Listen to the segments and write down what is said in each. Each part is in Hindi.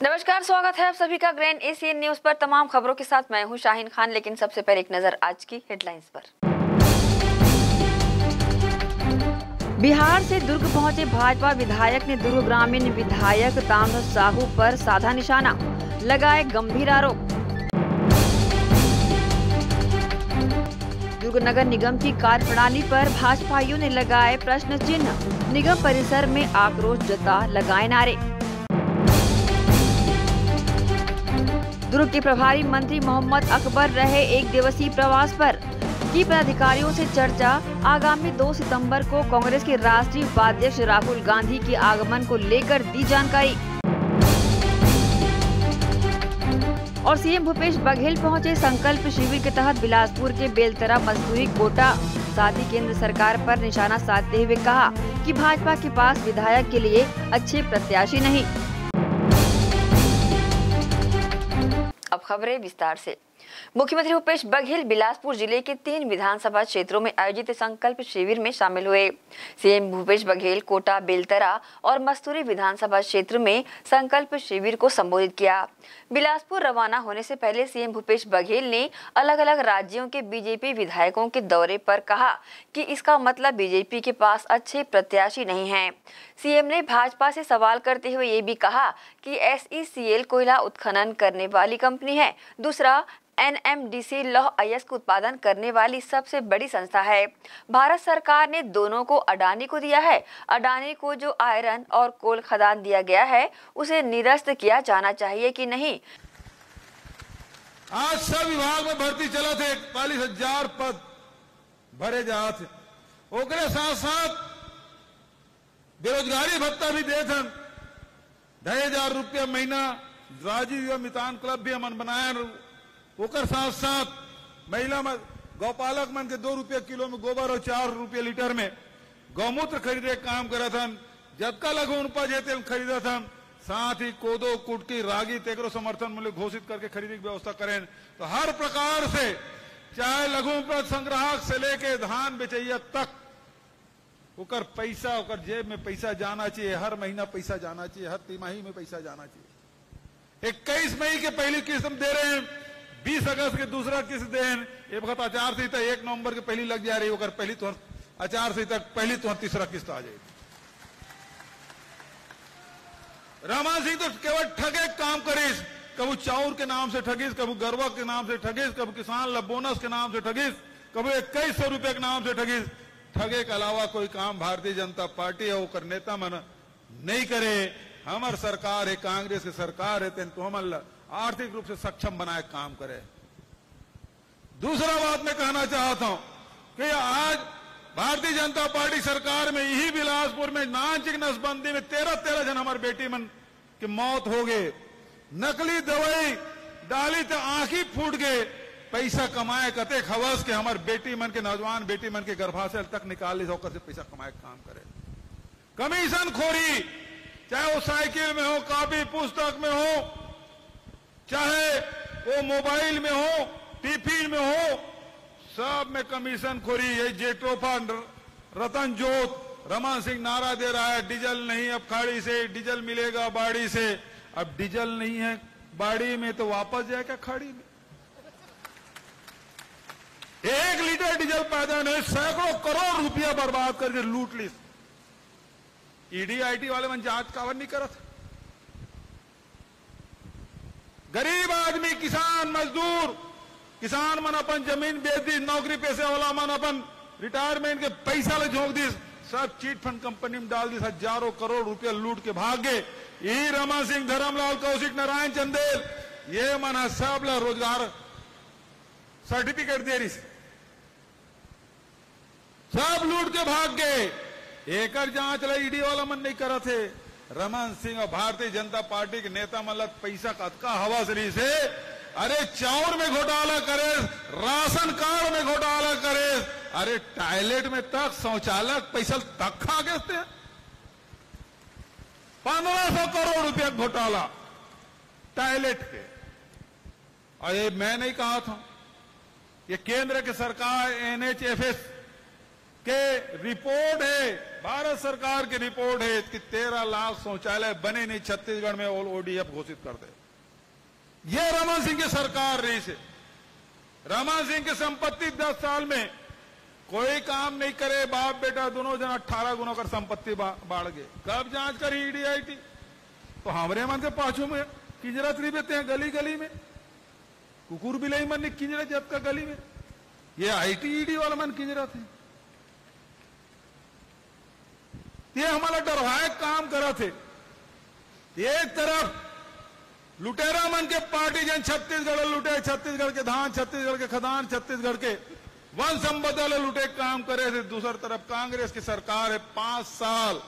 नमस्कार, स्वागत है आप सभी का ग्रैंड एशियन न्यूज पर। तमाम खबरों के साथ मैं हूं शाहीन खान, लेकिन सबसे पहले एक नजर आज की हेडलाइंस पर। बिहार से दुर्ग पहुंचे भाजपा विधायक ने दुर्ग ग्रामीण विधायक ताम्र साहू पर साधा निशाना, लगाए गंभीर आरोप। दुर्ग नगर निगम की कार्यप्रणाली पर भाजपाइयों ने लगाए प्रश्न चिन्ह, निगम परिसर में आक्रोश जता लगाए नारे। दुर्ग के प्रभारी मंत्री मोहम्मद अकबर रहे एक दिवसीय प्रवास पर, की पदाधिकारियों से चर्चा। आगामी 2 सितंबर को कांग्रेस के राष्ट्रीय उपाध्यक्ष राहुल गांधी के आगमन को लेकर दी जानकारी। और सीएम भूपेश बघेल पहुंचे संकल्प शिविर के तहत बिलासपुर के बेलतरा मजदूरी कोटा। साथ ही केंद्र सरकार पर निशाना साधते हुए कहा कि भाजपा के पास विधायक के लिए अच्छे प्रत्याशी नहीं। अब खबरें विस्तार से। मुख्यमंत्री भूपेश बघेल बिलासपुर जिले के 3 विधानसभा क्षेत्रों में आयोजित संकल्प शिविर में शामिल हुए। सीएम भूपेश बघेल कोटा, बेलतरा और मस्तूरी विधानसभा क्षेत्र में संकल्प शिविर को संबोधित किया। बिलासपुर रवाना होने से पहले सीएम भूपेश बघेल ने अलग अलग राज्यों के बीजेपी विधायकों के दौरे पर कहा कि इसका मतलब बीजेपी के पास अच्छे प्रत्याशी नहीं हैं। सीएम ने भाजपा से सवाल करते हुए ये भी कहा कि SECL कोयला उत्खनन करने वाली कंपनी है, दूसरा NMDC लौह अयस्क उत्पादन करने वाली सबसे बड़ी संस्था है। भारत सरकार ने दोनों को अडानी को दिया है। अडानी को जो आयरन और कोल खदान दिया गया है उसे निरस्त किया जाना चाहिए कि नहीं। आज सब विभाग में भर्ती चला थे, 41,000 पद भरे जाते। ओकरे साथ साथ बेरोजगारी भत्ता भी दे थे, 2,500 रुपया महीना। राजीव युवा मितान क्लब भी हमन बनाया। ओकर साथ साथ महिला गौपालक मन के 2 रुपया किलो में गोबर और 4 रुपया लीटर में गौमूत्र खरीदे काम करा था। जबका लघु उपज हेतु खरीदा था। साथ ही कोदो, कुटकी, रागी तेकरो समर्थन मूल्य घोषित करके खरीदी की व्यवस्था करें। तो हर प्रकार से चाहे लघु उपज संग्राहक से लेके धान बेचैया तक ओकर पैसा, ओकर जेब में पैसा जाना चाहिए। हर महीना पैसा जाना चाहिए, हर तिमाही में पैसा जाना चाहिए। 21 मई के पहली किस्त दे रहे हैं, 20 अगस्त के दूसरा किस्त दे हैं। ये वक्त आचार संहिता 1 नवंबर के पहली लग जा रही होकर पहली तो आचार संहिता पहली तो तीसरा किस्त आ जाएगी। रमन सिंह तो केवल ठगे काम करीस, कभी चाउर के नाम से ठगीस, कभी गरवा के नाम से ठगीस, कभी किसान ला बोनस के नाम से ठगीस, कभी 2100 रुपए के नाम से ठगीस। ठगे के अलावा कोई काम भारतीय जनता पार्टी है वो नेता मन नहीं करे। हमार सरकार है, कांग्रेस की सरकार है, तो हम आर्थिक रूप से सक्षम बनाए काम करे। दूसरा बात मैं कहना चाहता हूं कि आज भारतीय जनता पार्टी सरकार में यही बिलासपुर में नानचिक नसबंदी में 13 जन हमारे बेटी मन की मौत हो गए। नकली दवाई डाली तो आंखी फूट गए। पैसा कमाए कते खवस के हमारे बेटी मन के, नौजवान बेटी मन के गर्भाशय तक निकाल होकर से पैसा कमाए काम करे। कमीशन खोरी, चाहे वो साइकिल में हो, कॉपी पुस्तक में हो, चाहे वो मोबाइल में हो, टिफिन में हो, सब में कमीशन खोरी। ये जेट्रोफा रतन जोत रमन सिंह नारा दे रहा है, डीजल नहीं अब खाड़ी से, डीजल मिलेगा बाड़ी से। अब डीजल नहीं है बाड़ी में तो वापस जाएगा खाड़ी में। 1 लीटर डीजल पैदा नहीं, सैकड़ों करोड़ रुपया बर्बाद करके लूट ली। ईडी IT वाले मन जांच कावर नहीं करत। गरीब आदमी, किसान, मजदूर, किसान मन अपन जमीन बेच दी, नौकरी पैसे वाला मन अपन रिटायरमेंट के पैसा ले झोंक दी, सब चीट फंड कंपनी में डाल दी। हजारों करोड़ रुपया लूट के भाग गए। यही रमन सिंह, धर्मलाल कौशिक, नारायण चंदेल, ये मन सब ला रोजगार सर्टिफिकेट दे रही, सब लूट के भाग गए। एक जांच ला ईडी वाला मन नहीं करा थे। रमन सिंह और भारतीय जनता पार्टी के नेता मतलब पैसा कतका हवा सरी से, अरे चाउर में घोटाला करे, राशन कार्ड में घोटाला करे, अरे टॉयलेट में तक शौचालय पैसा तक खा गए। 1500 करोड़ रुपया घोटाला टॉयलेट के। और ये मैं नहीं कहा था, ये केंद्र की सरकार NHFS कि रिपोर्ट है, भारत सरकार की रिपोर्ट है कि 13 लाख शौचालय बने नहीं छत्तीसगढ़ में, ODF घोषित कर दे। ये रमन सिंह की सरकार रही से। रमन सिंह की संपत्ति 10 साल में कोई काम नहीं करे, बाप बेटा दोनों जन 18 गुना कर संपत्ति बाढ़ गए। कब जांच करी ED-IT? तो हमारे मन के पाछू में किंजरत नहीं बेते हैं, गली गली में कुकुर बिलाई मन किंजरत जब का गली में, ये IT ED वाला मन किंजरत है। ये हमारा डरवाए काम करा थे। एक तरफ लुटेरा मन के पार्टी जन छत्तीसगढ़ लुटे, छत्तीसगढ़ के धान, छत्तीसगढ़ के खदान, छत्तीसगढ़ के वन संपदा लुटे काम करे थे। दूसरी तरफ कांग्रेस की सरकार है 5 साल।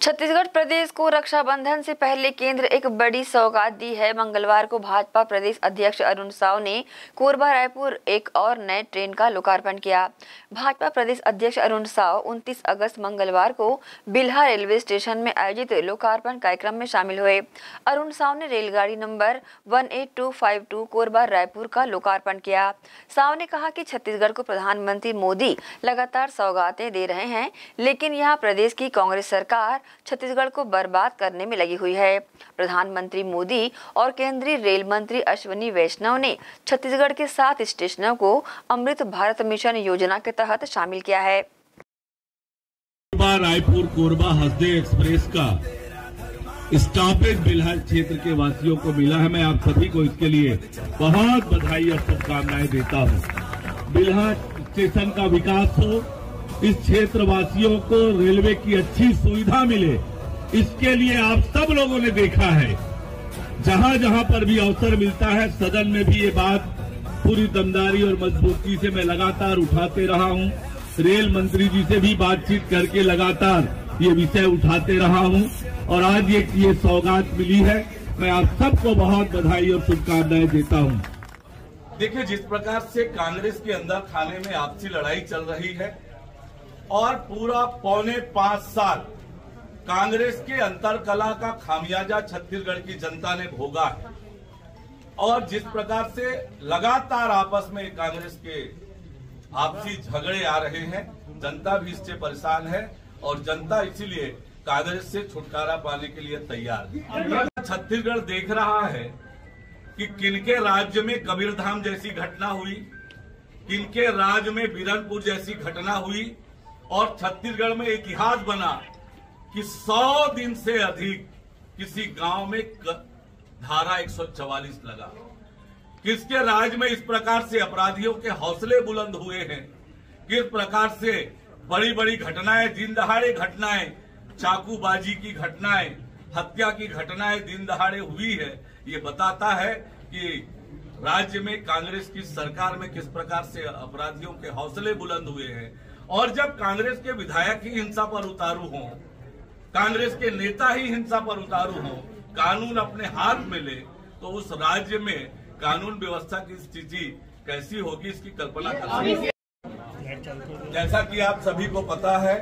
छत्तीसगढ़ प्रदेश को रक्षाबंधन से पहले केंद्र एक बड़ी सौगात दी है। मंगलवार को भाजपा प्रदेश अध्यक्ष अरुण साव ने कोरबा रायपुर एक और नए ट्रेन का लोकार्पण किया। भाजपा प्रदेश अध्यक्ष अरुण साव 29 अगस्त मंगलवार को बिल्हा रेलवे स्टेशन में आयोजित लोकार्पण कार्यक्रम में शामिल हुए। अरुण साव ने रेलगाड़ी नंबर 18252 कोरबा रायपुर का लोकार्पण किया। साव ने कहा कि छत्तीसगढ़ को प्रधानमंत्री मोदी लगातार सौगातें दे रहे हैं, लेकिन यहाँ प्रदेश की कांग्रेस सरकार छत्तीसगढ़ को बर्बाद करने में लगी हुई है। प्रधानमंत्री मोदी और केंद्रीय रेल मंत्री अश्विनी वैष्णव ने छत्तीसगढ़ के 7 स्टेशनों को अमृत भारत मिशन योजना के तहत शामिल किया है। रायपुर कोरबा हसदेव एक्सप्रेस का स्टॉपेज बिल्हा क्षेत्र के वासियों को मिला है। मैं आप सभी को इसके लिए बहुत बधाई और शुभकामनाएं देता हूं। बिल्हा स्टेशन का विकास हो, इस क्षेत्र वासियों को रेलवे की अच्छी सुविधा मिले, इसके लिए आप सब लोगों ने देखा है, जहां जहां पर भी अवसर मिलता है सदन में भी ये बात पूरी दमदारी और मजबूती से मैं लगातार उठाते रहा हूं। रेल मंत्री जी से भी बातचीत करके लगातार ये विषय उठाते रहा हूं और आज ये सौगात मिली है। मैं आप सबको बहुत बधाई और शुभकामनाएं देता हूं। देखिए, जिस प्रकार से कांग्रेस के अंदर खाने में आपसी लड़ाई चल रही है और पूरा 4.25 साल कांग्रेस के अंतरकला का खामियाजा छत्तीसगढ़ की जनता ने भोगा है और जिस प्रकार से लगातार आपस में कांग्रेस के आपसी झगड़े आ रहे हैं, जनता भी इससे परेशान है और जनता इसीलिए कांग्रेस से छुटकारा पाने के लिए तैयार है। छत्तीसगढ़ देख रहा है कि किनके राज्य में कबीरधाम जैसी घटना हुई, किनके राज्य में बीरनपुर जैसी घटना हुई और छत्तीसगढ़ में इतिहास बना कि 100 दिन से अधिक किसी गांव में धारा 144 लगा। किसके राज्य में इस प्रकार से अपराधियों के हौसले बुलंद हुए हैं, किस प्रकार से बड़ी बड़ी घटनाएं, दिन दहाड़े घटनाएं, चाकूबाजी की घटनाएं, हत्या की घटनाएं दिन दहाड़े हुई है। ये बताता है कि राज्य में कांग्रेस की सरकार में किस प्रकार से अपराधियों के हौसले बुलंद हुए हैं। और जब कांग्रेस के विधायक ही हिंसा पर उतारू हों, कांग्रेस के नेता ही हिंसा पर उतारू हों, कानून अपने हाथ में ले, तो उस राज्य में कानून व्यवस्था की स्थिति कैसी होगी, इसकी कल्पना कर सकते हैं। जैसा कि आप सभी को पता है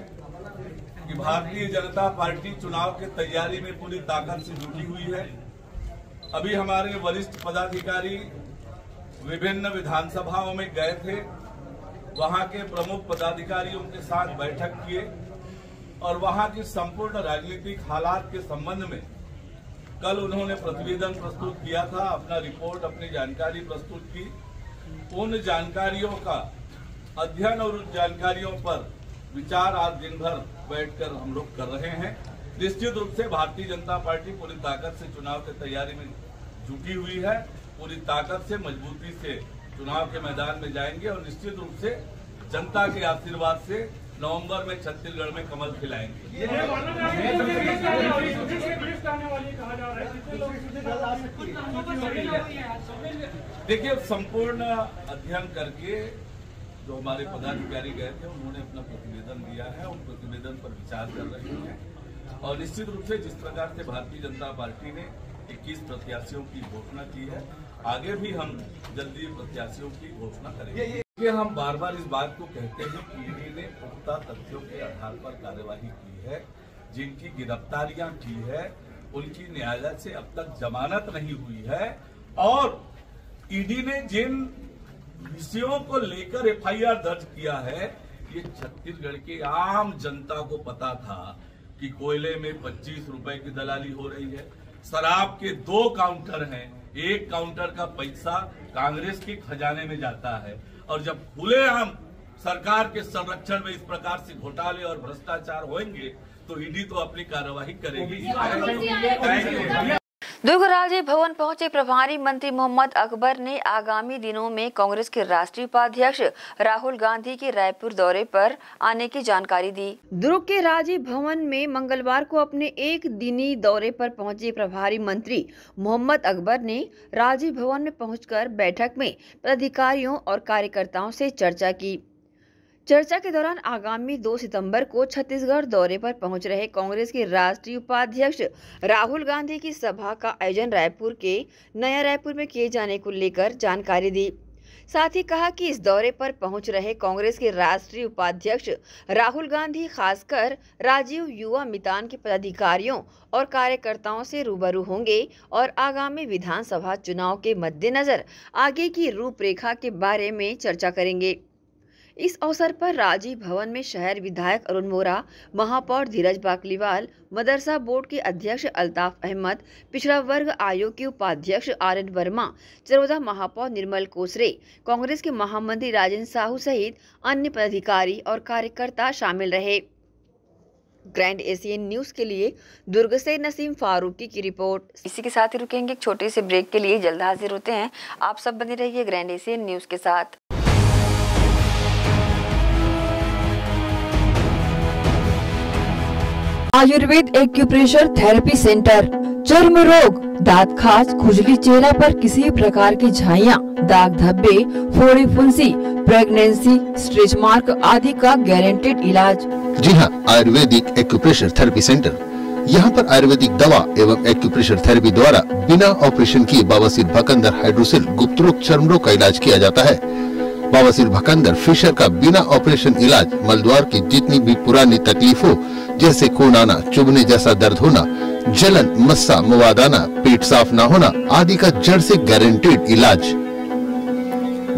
कि भारतीय जनता पार्टी चुनाव की तैयारी में पूरी ताकत से जुटी हुई है। अभी हमारे वरिष्ठ पदाधिकारी विभिन्न विधानसभाओं में गए थे, वहां के प्रमुख पदाधिकारियों के साथ बैठक किए और वहां की संपूर्ण राजनीतिक हालात के संबंध में कल उन्होंने प्रतिवेदन प्रस्तुत किया था, अपना रिपोर्ट, अपनी जानकारी प्रस्तुत की। उन जानकारियों का अध्ययन और उन जानकारियों पर विचार आज दिन भर बैठकर हम लोग कर रहे हैं। निश्चित रूप से भारतीय जनता पार्टी पूरी ताकत से चुनाव की तैयारी में जुटी हुई है, पूरी ताकत से मजबूती से चुनाव के मैदान में जाएंगे और निश्चित रूप से जनता के आशीर्वाद से नवंबर में छत्तीसगढ़ में कमल खिलाएंगे। देखिए, संपूर्ण अध्ययन करके जो हमारे पदाधिकारी गए थे उन्होंने अपना प्रतिवेदन दिया है, उन प्रतिवेदन पर विचार कर रहे हैं और निश्चित रूप से जिस प्रकार से भारतीय जनता पार्टी ने 21 प्रत्याशियों की घोषणा की है, आगे भी हम जल्दी प्रत्याशियों की घोषणा करेंगे। ये हम बार बार इस बात को कहते हैं कि ईडी ने पुख्ता तथ्यों के आधार पर कार्यवाही की है, जिनकी गिरफ्तारियां की है उनकी न्यायालय से अब तक जमानत नहीं हुई है और ईडी ने जिन विषयों को लेकर एफआईआर दर्ज किया है, ये छत्तीसगढ़ की आम जनता को पता था कि कोयले में 25 रुपए की दलाली हो रही है। शराब के 2 काउंटर हैं, एक काउंटर का पैसा कांग्रेस के खजाने में जाता है, और जब खुलेआम सरकार के संरक्षण में इस प्रकार से घोटाले और भ्रष्टाचार होंगे तो ईडी तो अपनी कार्यवाही करेगी। दुर्ग राजीव भवन पहुंचे प्रभारी मंत्री मोहम्मद अकबर ने आगामी दिनों में कांग्रेस के राष्ट्रीय उपाध्यक्ष राहुल गांधी के रायपुर दौरे पर आने की जानकारी दी। दुर्ग के राजीव भवन में मंगलवार को अपने एक दिनी दौरे पर पहुंचे प्रभारी मंत्री मोहम्मद अकबर ने राजीव भवन में पहुंचकर बैठक में पदाधिकारियों और कार्यकर्ताओं से चर्चा की। चर्चा के दौरान आगामी 2 सितंबर को छत्तीसगढ़ दौरे पर पहुंच रहे कांग्रेस के राष्ट्रीय उपाध्यक्ष राहुल गांधी की सभा का आयोजन रायपुर के नया रायपुर में किए जाने को लेकर जानकारी दी। साथ ही कहा कि इस दौरे पर पहुंच रहे कांग्रेस के राष्ट्रीय उपाध्यक्ष राहुल गांधी खासकर राजीव युवा मितान के पदाधिकारियों और कार्यकर्ताओं से रूबरू होंगे और आगामी विधानसभा चुनाव के मद्देनजर आगे की रूपरेखा के बारे में चर्चा करेंगे। इस अवसर पर राजीव भवन में शहर विधायक अरुण मोरा, महापौर धीरज बाकलीवाल, मदरसा बोर्ड के अध्यक्ष अल्ताफ अहमद, पिछड़ा वर्ग आयोग के उपाध्यक्ष आर.एन. वर्मा, चरौदा महापौर निर्मल कोसरे, कांग्रेस के महामंत्री राजेंद्र साहू सहित अन्य पदाधिकारी और कार्यकर्ता शामिल रहे। ग्रैंड एशियन न्यूज के लिए दुर्ग से नसीम फारूकी की रिपोर्ट। इसी के साथ ही रुकेंगे एक छोटे से ब्रेक के लिए, जल्द हाजिर होते हैं। आप सब बने रहिए ग्रैंड एशियन न्यूज के साथ। आयुर्वेद एक्यूप्रेशर थेरेपी सेंटर, चर्म रोग, दांत खाज, खुजली, चेहरा पर किसी प्रकार की झाइयाँ, दाग धब्बे, फोड़ी फुंसी, प्रेगनेंसी, स्ट्रेच मार्क आदि का गारंटेड इलाज। जी हाँ, आयुर्वेदिक एक्यूप्रेशर थेरेपी सेंटर। यहाँ पर आयुर्वेदिक दवा एवं एक्यूप्रेशर थेरेपी द्वारा बिना ऑपरेशन किए बवासीर, भकंदर, हाइड्रोसिल, गुप्त रोग, चर्म रोग का इलाज किया जाता है। बवासीर, भकंदर, फिशर का बिना ऑपरेशन इलाज, मलद्वार की जितनी भी पुरानी तकलीफ हो जैसे खून आना, चुभने जैसा दर्द होना, जलन, मस्सा, मवाद आना, पेट साफ न होना आदि का जड़ से गारंटेड इलाज।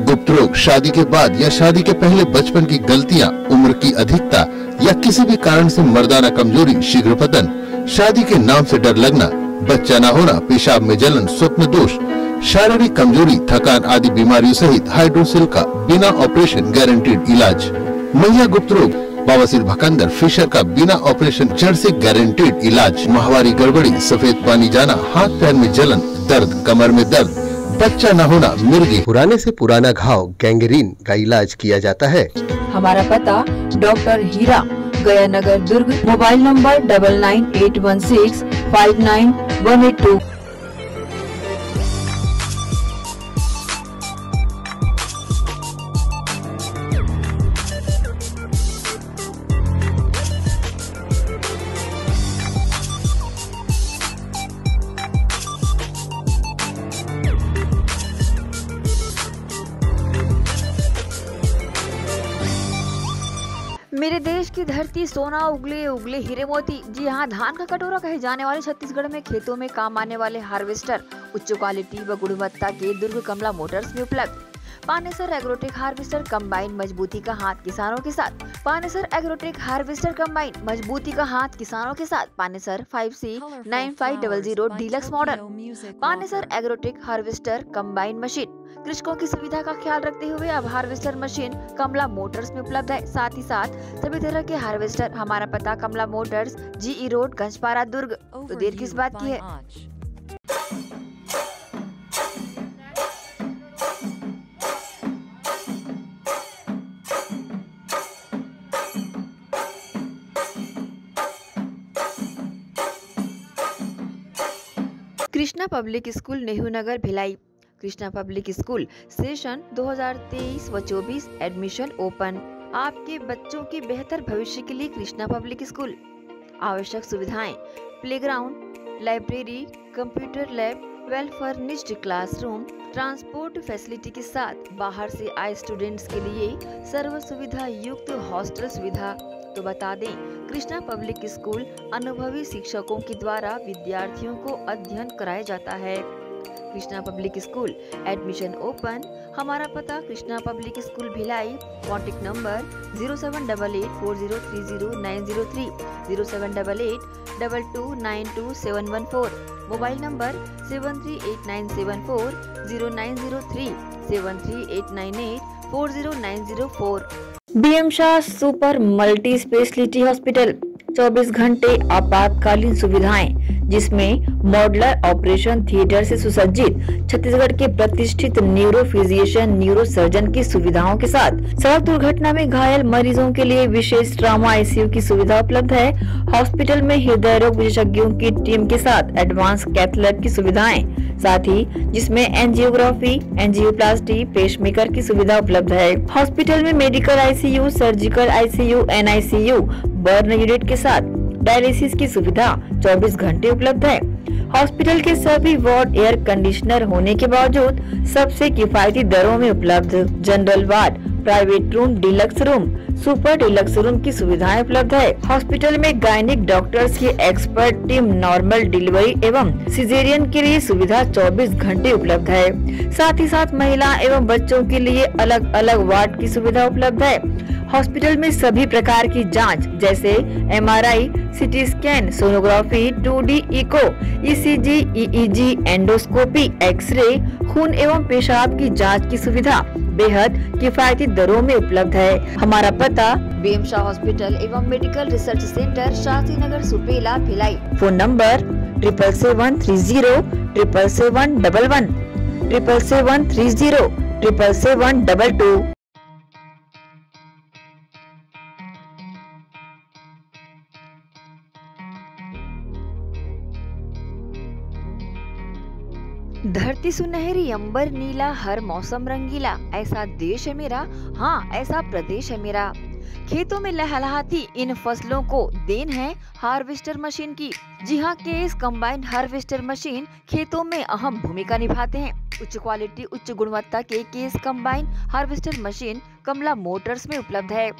गुप्त रोग, शादी के बाद या शादी के पहले बचपन की गलतियां, उम्र की अधिकता या किसी भी कारण से मर्दाना कमजोरी, शीघ्र पतन, शादी के नाम से डर लगना, बच्चा न होना, पेशाब में जलन, स्वप्न दोष, शारीरिक कमजोरी, थकान आदि बीमारियों सहित हाइड्रोसिल का बिना ऑपरेशन गारंटेड इलाज। महिला गुप्त रोग, बवासीर, भकंदर, फिशर का बिना ऑपरेशन जड़ से गारंटेड इलाज। माहवारी गड़बड़ी, सफेद पानी जाना, हाथ पैर में जलन, दर्द, कमर में दर्द, बच्चा न होना, मिर्गी, पुराने से पुराना घाव, गैंग्रीन का इलाज किया जाता है। हमारा पता डॉक्टर हीरा, गया नगर, दुर्ग। Mobile number 9981659182। मेरे देश की धरती सोना उगले उगले हीरे मोती। जी हाँ, धान का कटोरा कहे जाने वाले छत्तीसगढ़ में खेतों में काम आने वाले हार्वेस्टर उच्च क्वालिटी व गुणवत्ता के दुर्ग कमला मोटर्स में उपलब्ध। पानेसर एग्रोटेक हार्वेस्टर कंबाइन, मजबूती का हाथ किसानों के साथ। पानेसर एग्रोटेक हार्वेस्टर कंबाइन, मजबूती का हाथ किसानों के साथ। Panesar 5C9500 deluxe model. Panesar agrotech harvester combine machine कृषकों की सुविधा का ख्याल रखते हुए अब हार्वेस्टर मशीन कमला मोटर्स में उपलब्ध है। साथ ही साथ सभी तरह के हार्वेस्टर। हमारा पता Kamla motors, GE road, Ganjpara, Durg. तो देर किस बात की है। Krishna public school, Nehru Nagar, Bhilai. Krishna public school session 2023 व 24 एडमिशन ओपन। आपके बच्चों के बेहतर भविष्य के लिए कृष्णा पब्लिक स्कूल। आवश्यक सुविधाएं: playground, library, computer lab, well furnished classroom, transport facility के साथ बाहर से आए स्टूडेंट्स के लिए सर्व सुविधा युक्त हॉस्टल सुविधा। तो बता दें, कृष्णा पब्लिक स्कूल अनुभवी शिक्षकों के द्वारा विद्यार्थियों को अध्ययन कराया जाता है। Krishna public school admission open. हमारा पता Krishna public school Bhilai. Contact number 0788403090 078822922714। Mobile number 7389740903 7389840904। BM Shah super multi speciality hospital 24 घंटे आपातकालीन सुविधाएं, जिसमें मॉडुलर ऑपरेशन थिएटर से सुसज्जित छत्तीसगढ़ के प्रतिष्ठित न्यूरो फिजिशियन न्यूरो सर्जन की सुविधाओं के साथ सड़क दुर्घटना में घायल मरीजों के लिए विशेष ट्रॉमा आईसीयू की सुविधा उपलब्ध है। हॉस्पिटल में हृदय रोग विशेषज्ञों की टीम के साथ एडवांस कैथ लैब की सुविधाएं, साथ ही जिसमें एंजियोग्राफी, एंजियोप्लास्टी, पेसमेकर की सुविधा उपलब्ध है। हॉस्पिटल में medical ICU, surgical ICU, NICU, burn unit के साथ डायलिसिस की सुविधा 24 घंटे उपलब्ध है। हॉस्पिटल के सभी वार्ड एयर कंडीशनर होने के बावजूद सबसे किफायती दरों में उपलब्ध। General ward, private room, deluxe room, super deluxe room की सुविधाएं उपलब्ध है। हॉस्पिटल में गायनिक डॉक्टर्स की एक्सपर्ट टीम नॉर्मल डिलीवरी एवं सिजेरियन के लिए सुविधा 24 घंटे उपलब्ध है। साथ ही साथ महिला एवं बच्चों के लिए अलग अलग वार्ड की सुविधा उपलब्ध है। हॉस्पिटल में सभी प्रकार की जांच जैसे MRI, CT scan, sonography, 2D echo, ECG, EEG, endoscopy, x ray, खून एवं पेशाब की जांच की सुविधा बेहद किफायती दरों में उपलब्ध है। हमारा पता बीएम शाह हॉस्पिटल एवं medical research centre, Shastri Nagar, Supela, Bhilai. Phone number 7773077711 7773077722। धरती सुनहरी, अंबर नीला, हर मौसम रंगीला, ऐसा देश है मेरा, हाँ ऐसा प्रदेश है मेरा। खेतों में लहलहाती इन फसलों को देन है हार्वेस्टर मशीन की। जी हाँ, केएस कंबाइन हार्वेस्टर मशीन खेतों में अहम भूमिका निभाते हैं। उच्च क्वालिटी, उच्च गुणवत्ता के केएस कंबाइन हार्वेस्टर मशीन कमला मोटर्स में उपलब्ध है।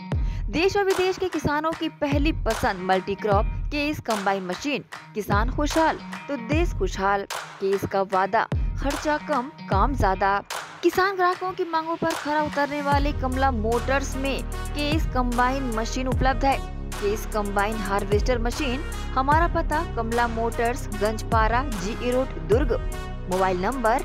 देश और विदेश के किसानों की पहली पसंद multi crop KS combine machine. किसान खुशहाल तो देश खुशहाल। केएस का वादा, खर्चा कम, काम ज्यादा। किसान ग्राहकों की मांगों पर खरा उतरने वाले कमला मोटर्स में केएस कंबाइन मशीन उपलब्ध है। KS combine harvester machine. हमारा पता Kamla Motors, Ganjpara, GE road, Durg. Mobile number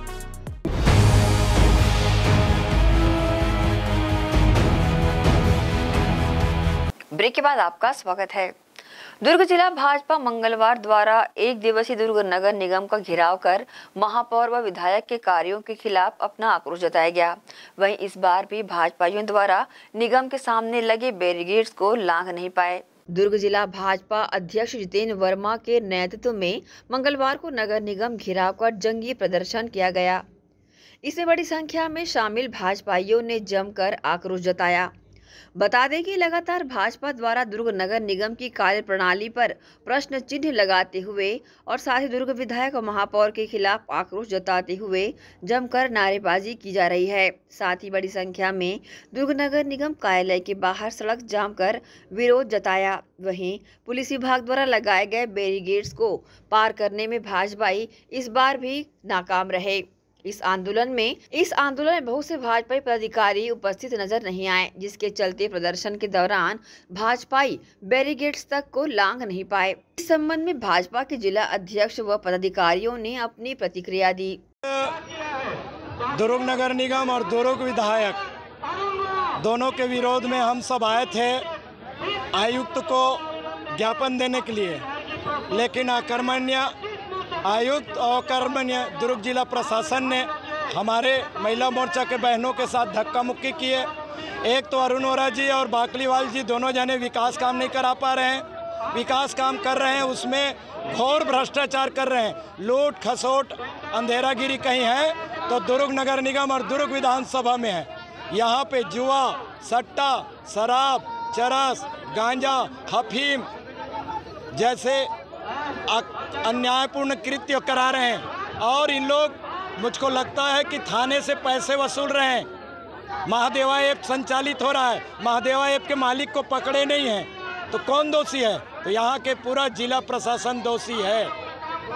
break के बाद आपका स्वागत है। दुर्ग जिला भाजपा मंगलवार द्वारा एक दिवसीय दुर्ग नगर निगम का घेराव कर महापौर व विधायक के कार्यों के खिलाफ अपना आक्रोश जताया गया। वहीं इस बार भी भाजपाइयों द्वारा निगम के सामने लगे बैरिकेड्स को लांघ नहीं पाए। दुर्ग जिला भाजपा अध्यक्ष जितेंद्र वर्मा के नेतृत्व में मंगलवार को नगर निगम घेराव कर जंगी प्रदर्शन किया गया। इसमें बड़ी संख्या में शामिल भाजपाइयों ने जमकर आक्रोश जताया। बता दें कि लगातार भाजपा द्वारा दुर्ग नगर निगम की कार्य प्रणाली पर प्रश्न चिन्ह लगाते हुए और साथ ही दुर्ग विधायक और महापौर के खिलाफ आक्रोश जताते हुए जमकर नारेबाजी की जा रही है। साथ ही बड़ी संख्या में दुर्ग नगर निगम कार्यालय के बाहर सड़क जाम कर विरोध जताया। वहीं पुलिस विभाग द्वारा लगाए गए बैरिकेड्स को पार करने में भाजपाई इस बार भी नाकाम रहे। इस आंदोलन में बहुत से भाजपाई पदाधिकारी उपस्थित नजर नहीं आए, जिसके चलते प्रदर्शन के दौरान भाजपाई बैरिकेड्स तक को लांघ नहीं पाए। इस संबंध में भाजपा के जिला अध्यक्ष व पदाधिकारियों ने अपनी प्रतिक्रिया दी। दुर्ग नगर निगम और दुर्ग विधायक दोनों के विरोध में हम सब आए थे आयुक्त को ज्ञापन देने के लिए, लेकिन आक्रमण्य आयुक्त और कर्मण्य दुर्ग जिला प्रशासन ने हमारे महिला मोर्चा के बहनों के साथ धक्का मुक्की किए। एक तो अरुण वोरा जी और बाकलीवाल जी दोनों जने विकास काम नहीं करा पा रहे हैं, विकास काम कर रहे हैं उसमें घोर भ्रष्टाचार कर रहे हैं, लूट खसोट अंधेरागिरी कहीं है तो दुर्ग नगर निगम और दुर्ग विधानसभा में है। यहाँ पे जुआ, सट्टा, शराब, चरस, गांजा, अफीम जैसे अन्यायपूर्ण कृत्य करा रहे हैं और इन लोग मुझको लगता है कि थाने से पैसे वसूल रहे हैं। महादेवा ऐप संचालित हो रहा है, महादेवा ऐप के मालिक को पकड़े नहीं हैं तो कौन दोषी है? तो यहाँ के पूरा जिला प्रशासन दोषी है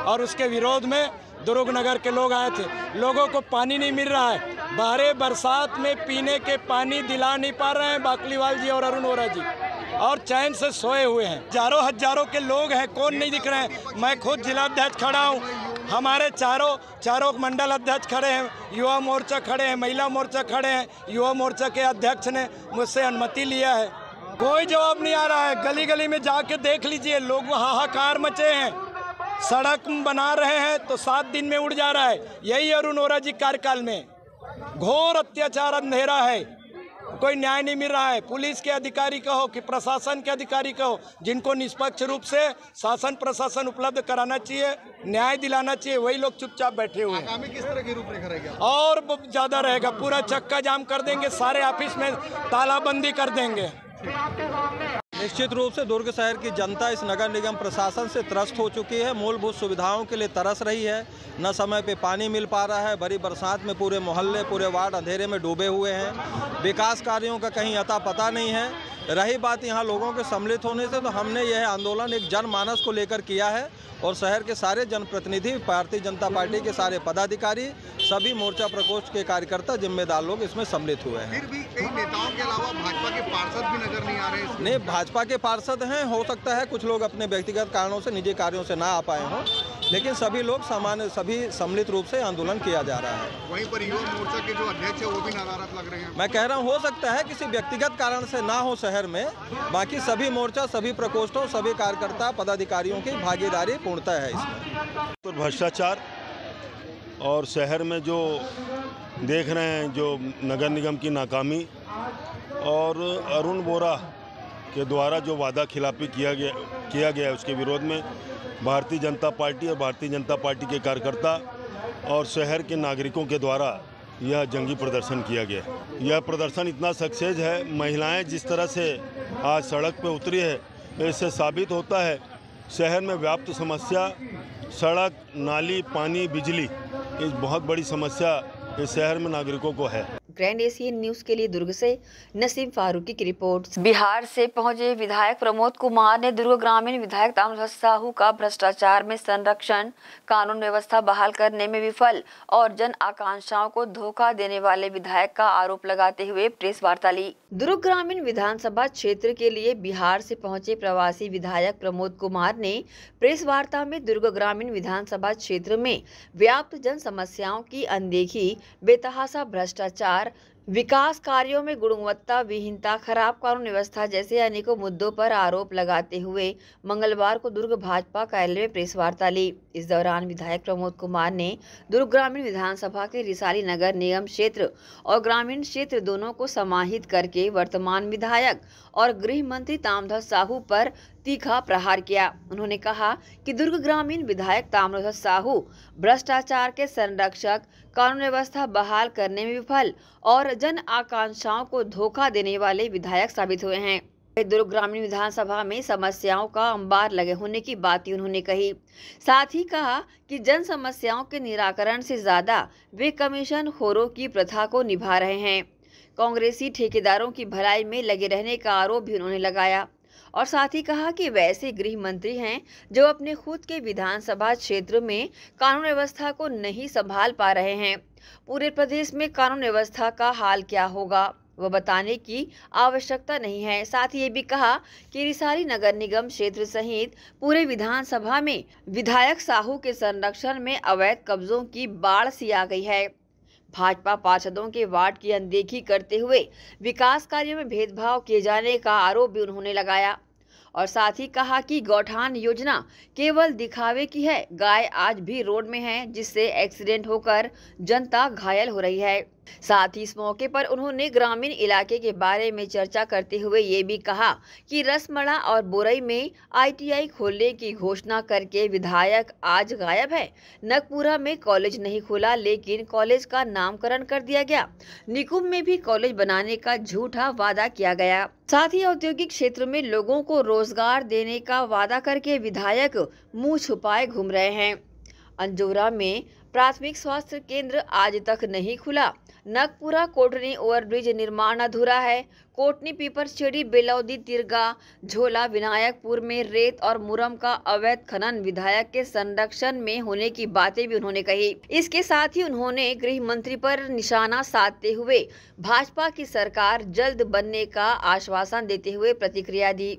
और उसके विरोध में दुर्ग नगर के लोग आए थे। लोगों को पानी नहीं मिल रहा है, बाहर बरसात में पीने के पानी दिला नहीं पा रहे हैं बाकलीवाल जी और अरुण वोरा जी, और चैन से सोए हुए हैं। हजारों के लोग हैं, कौन नहीं दिख रहे हैं। मैं खुद जिला अध्यक्ष खड़ा हूँ, हमारे चारों मंडल अध्यक्ष खड़े हैं, युवा मोर्चा खड़े हैं, महिला मोर्चा खड़े हैं। युवा मोर्चा के अध्यक्ष ने मुझसे अनुमति लिया है, कोई जवाब नहीं आ रहा है। गली गली में जाके देख लीजिए, लोग हाहाकार मचे हैं। सड़क बना रहे हैं तो 7 दिन में उड़ जा रहा है। यही अरुण वोरा जी कार्यकाल में घोर अत्याचार अंधेरा है, कोई न्याय नहीं मिल रहा है। पुलिस के अधिकारी कहो कि प्रशासन के अधिकारी कहो, जिनको निष्पक्ष रूप से शासन प्रशासन उपलब्ध कराना चाहिए, न्याय दिलाना चाहिए, वही लोग चुपचाप बैठे हुए हैं। आगामी किस तरह की रूपरेखा रहेगी? और ज़्यादा रहेगा, पूरा चक्का जाम कर देंगे, सारे ऑफिस में तालाबंदी कर देंगे। निश्चित रूप से दुर्ग शहर की जनता इस नगर निगम प्रशासन से त्रस्त हो चुकी है, मूलभूत सुविधाओं के लिए तरस रही है। न समय पे पानी मिल पा रहा है, बड़ी बरसात में पूरे मोहल्ले पूरे वार्ड अंधेरे में डूबे हुए हैं। विकास कार्यों का कहीं अता पता नहीं है। रही बात यहाँ लोगों के सम्मिलित होने से, तो हमने यह आंदोलन एक जनमानस को लेकर किया है और शहर के सारे जनप्रतिनिधि, भारतीय जनता पार्टी के सारे पदाधिकारी, सभी मोर्चा प्रकोष्ठ के कार्यकर्ता, जिम्मेदार लोग इसमें सम्मिलित हुए हैं। फिर भी कई नेताओं के अलावा भाजपा के पार्षद भी नजर नहीं आ रहे। नहीं, भाजपा के पार्षद हैं, हो सकता है कुछ लोग अपने व्यक्तिगत कारणों से, निजी कार्यों से ना आ पाए हों, लेकिन सभी लोग सभी सम्मिलित रूप से आंदोलन किया जा रहा है। वहीं पर युवा मोर्चा के जो अध्यक्ष है वो भी नाराज लग रहे हैं। मैं कह रहा हूँ, हो सकता है किसी व्यक्तिगत कारण से ना हो शहर में, बाकी सभी मोर्चा, सभी प्रकोष्ठों, सभी कार्यकर्ता पदाधिकारियों की भागीदारी पूर्णतः है इसमें। तो भ्रष्टाचार और शहर में जो देख रहे हैं, जो नगर निगम की नाकामी और अरुण वोरा के द्वारा जो वादा खिलाफी किया गया उसके विरोध में भारतीय जनता पार्टी और भारतीय जनता पार्टी के कार्यकर्ता और शहर के नागरिकों के द्वारा यह जंगी प्रदर्शन किया गया। यह प्रदर्शन इतना सक्सेस है, महिलाएं जिस तरह से आज सड़क पर उतरी है, इससे साबित होता है शहर में व्याप्त समस्या सड़क, नाली, पानी, बिजली, एक बहुत बड़ी समस्या इस शहर में नागरिकों को है। ग्रैंड एशियन न्यूज के लिए दुर्ग से नसीम फारूकी की रिपोर्ट। बिहार से पहुंचे विधायक प्रमोद कुमार ने दुर्ग ग्रामीण विधायक ताम्रध्वज साहू का भ्रष्टाचार में संरक्षण, कानून व्यवस्था बहाल करने में विफल और जन आकांक्षाओं को धोखा देने वाले विधायक का आरोप लगाते हुए प्रेस वार्ता ली। दुर्ग ग्रामीण विधानसभा क्षेत्र के लिए बिहार से पहुंचे प्रवासी विधायक प्रमोद कुमार ने प्रेस वार्ता में दुर्ग ग्रामीण विधानसभा क्षेत्र में व्याप्त जन समस्याओं की अनदेखी, बेतहाशा भ्रष्टाचार, विकास कार्यों में गुणवत्ता विहीनता, खराब कानून व्यवस्था जैसे अनेकों मुद्दों पर आरोप लगाते हुए मंगलवार को दुर्ग भाजपा कार्यालय में प्रेस वार्ता ली। इस दौरान विधायक प्रमोद कुमार ने दुर्ग ग्रामीण विधानसभा के रिसाली नगर निगम क्षेत्र और ग्रामीण क्षेत्र दोनों को समाहित करके वर्तमान विधायक और गृह मंत्री ताम्रध्वज साहू पर तीखा प्रहार किया। उन्होंने कहा कि दुर्ग ग्रामीण विधायक ताम्रध्वज साहू भ्रष्टाचार के संरक्षक, कानून व्यवस्था बहाल करने में विफल और जन आकांक्षाओं को धोखा देने वाले विधायक साबित हुए हैं। दुर्ग ग्रामीण विधानसभा में समस्याओं का अंबार लगे होने की बात उन्होंने कही। साथ ही कहा कि जन समस्याओं के निराकरण से ज्यादा वे कमीशन खोरों की प्रथा को निभा रहे हैं। कांग्रेसी ठेकेदारों की भलाई में लगे रहने का आरोप भी उन्होंने लगाया और साथ ही कहा कि वैसे गृह मंत्री हैं जो अपने खुद के विधानसभा क्षेत्र में कानून व्यवस्था को नहीं संभाल पा रहे हैं। पूरे प्रदेश में कानून व्यवस्था का हाल क्या होगा वह बताने की आवश्यकता नहीं है। साथ ही ये भी कहा कि रिसाली नगर निगम क्षेत्र सहित पूरे विधानसभा में विधायक साहू के संरक्षण में अवैध कब्जों की बाढ़ सी आ गई है। भाजपा पार्षदों के वार्ड की अनदेखी करते हुए विकास कार्यों में भेदभाव किए जाने का आरोप भी उन्होंने लगाया और साथ ही कहा कि गौठान योजना केवल दिखावे की है। गाय आज भी रोड में है जिससे एक्सीडेंट होकर जनता घायल हो रही है। साथ ही इस मौके पर उन्होंने ग्रामीण इलाके के बारे में चर्चा करते हुए ये भी कहा कि रसमड़ा और बोरई में ITI खोलने की घोषणा करके विधायक आज गायब है। नगपुरा में कॉलेज नहीं खुला लेकिन कॉलेज का नामकरण कर दिया गया। निकुंभ में भी कॉलेज बनाने का झूठा वादा किया गया। साथ ही औद्योगिक क्षेत्र में लोगों को रोजगार देने का वादा करके विधायक मुंह छुपाए घूम रहे हैं। अंजोरा में प्राथमिक स्वास्थ्य केंद्र आज तक नहीं खुला। नगपुरा कोटनी ओवरब्रिज निर्माण अधूरा है। कोटनी पीपरछेड़ी बेलौदी तिरगा झोला विनायकपुर में रेत और मुरम का अवैध खनन विधायक के संरक्षण में होने की बातें भी उन्होंने कही। इसके साथ ही उन्होंने गृह मंत्री पर निशाना साधते हुए भाजपा की सरकार जल्द बनने का आश्वासन देते हुए प्रतिक्रिया दी।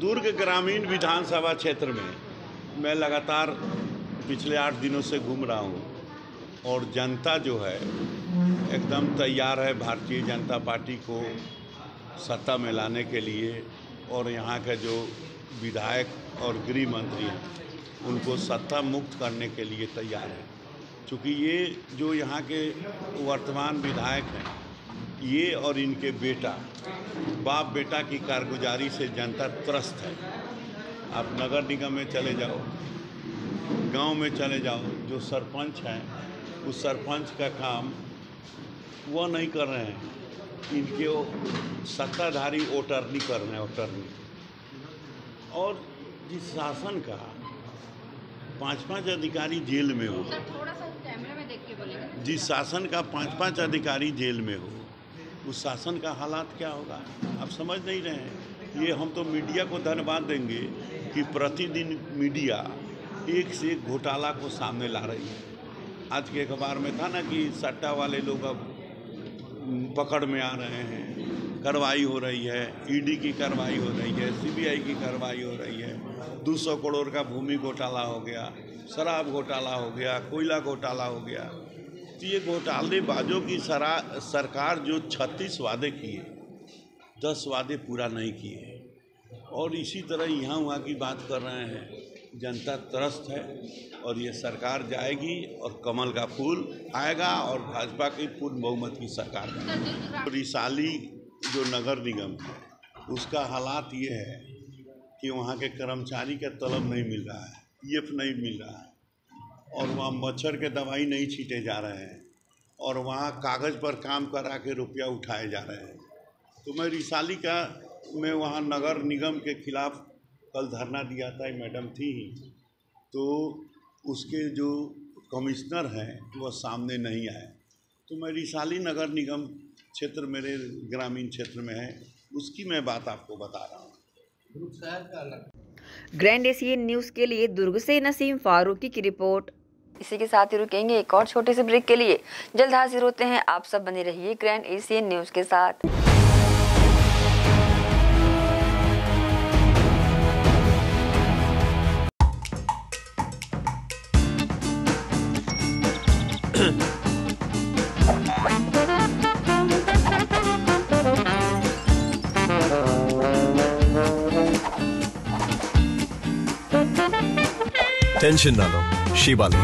दुर्ग ग्रामीण विधानसभा क्षेत्र में मैं लगातार पिछले 8 दिनों से घूम रहा हूँ और जनता जो है एकदम तैयार है भारतीय जनता पार्टी को सत्ता में लाने के लिए, और यहाँ के जो विधायक और गृह मंत्री हैं उनको सत्ता मुक्त करने के लिए तैयार है। क्योंकि ये जो यहाँ के वर्तमान विधायक हैं ये और इनके बेटा बाप बेटा की कारगुजारी से जनता त्रस्त है। आप नगर निगम में चले जाओ, गांव में चले जाओ, जो सरपंच हैं उस सरपंच का काम वो नहीं कर रहे हैं, इनके सत्ताधारी ओटरनी कर रहे हैं, ओटरनी। और जिस शासन का 5-5 अधिकारी जेल में हो, जिस शासन का 5-5 अधिकारी जेल में हो, उस शासन का हालात क्या होगा आप समझ नहीं रहे हैं। ये हम तो मीडिया को धन्यवाद देंगे कि प्रतिदिन मीडिया एक से एक घोटाला को सामने ला रही है। आज के अखबार में था ना कि सट्टा वाले लोग अब पकड़ में आ रहे हैं, कार्रवाई हो रही है, ईडी की कार्रवाई हो रही है, सीबीआई की कार्रवाई हो रही है। 200 करोड़ का भूमि घोटाला हो गया, शराब घोटाला हो गया, कोयला घोटाला हो गया। तो ये घोटालेबाजों की सरकार जो 36 वादे किए, 10 वादे पूरा नहीं किए, और इसी तरह यहाँ वहाँ की बात कर रहे हैं। जनता त्रस्त है और ये सरकार जाएगी और कमल का फूल आएगा और भाजपा की पूर्ण बहुमत की सरकार बनेगी। रिसाली जो नगर निगम है उसका हालात ये है कि वहाँ के कर्मचारी का तलब नहीं मिल रहा है, पीएफ नहीं मिल रहा है, और वहाँ मच्छर के दवाई नहीं छीटे जा रहे हैं, और वहाँ कागज़ पर काम करा के रुपया उठाए जा रहे हैं। तो मैं रिसाली में वहाँ नगर निगम के खिलाफ कल धरना दिया था, मैडम थी, तो उसके जो कमिश्नर हैं वो सामने नहीं आए। तो मैं रिसाली नगर निगम क्षेत्र मेरे ग्रामीण क्षेत्र में है, उसकी मैं बात आपको बता रहा हूँ। ग्रैंड एशियन न्यूज़ के लिए दुर्ग से नसीम फारूकी की रिपोर्ट। इसी के साथ ही रुकेंगे एक और छोटे से ब्रेक के लिए। जल्द हाजिर होते हैं, आप सब बने रहिए ग्रैंड एशियन न्यूज़ के साथ। टेंशन ना लो, शिवा लो।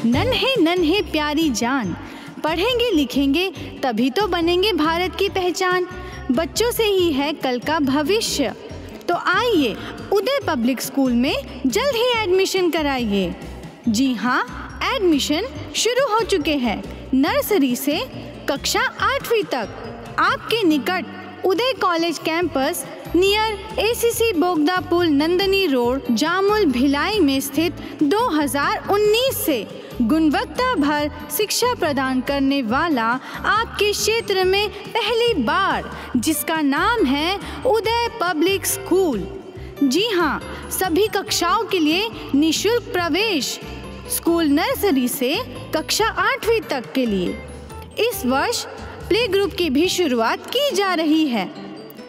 नन्हे नन्हे प्यारी जान, पढ़ेंगे लिखेंगे तभी तो बनेंगे भारत की पहचान। बच्चों से ही है कल का भविष्य, तो आइए उदय पब्लिक स्कूल में जल्द ही एडमिशन कराइए। जी हाँ, एडमिशन शुरू हो चुके हैं। नर्सरी से कक्षा 8वीं तक आपके निकट उदय कॉलेज कैंपस नियर एसीसी बोगदा पुल नंदनी रोड जामुल भिलाई में स्थित 2019 से गुणवत्ता भर शिक्षा प्रदान करने वाला आपके क्षेत्र में पहली बार, जिसका नाम है उदय पब्लिक स्कूल। जी हाँ, सभी कक्षाओं के लिए निःशुल्क प्रवेश। स्कूल नर्सरी से कक्षा 8वीं तक के लिए इस वर्ष प्ले ग्रुप की भी शुरुआत की जा रही है।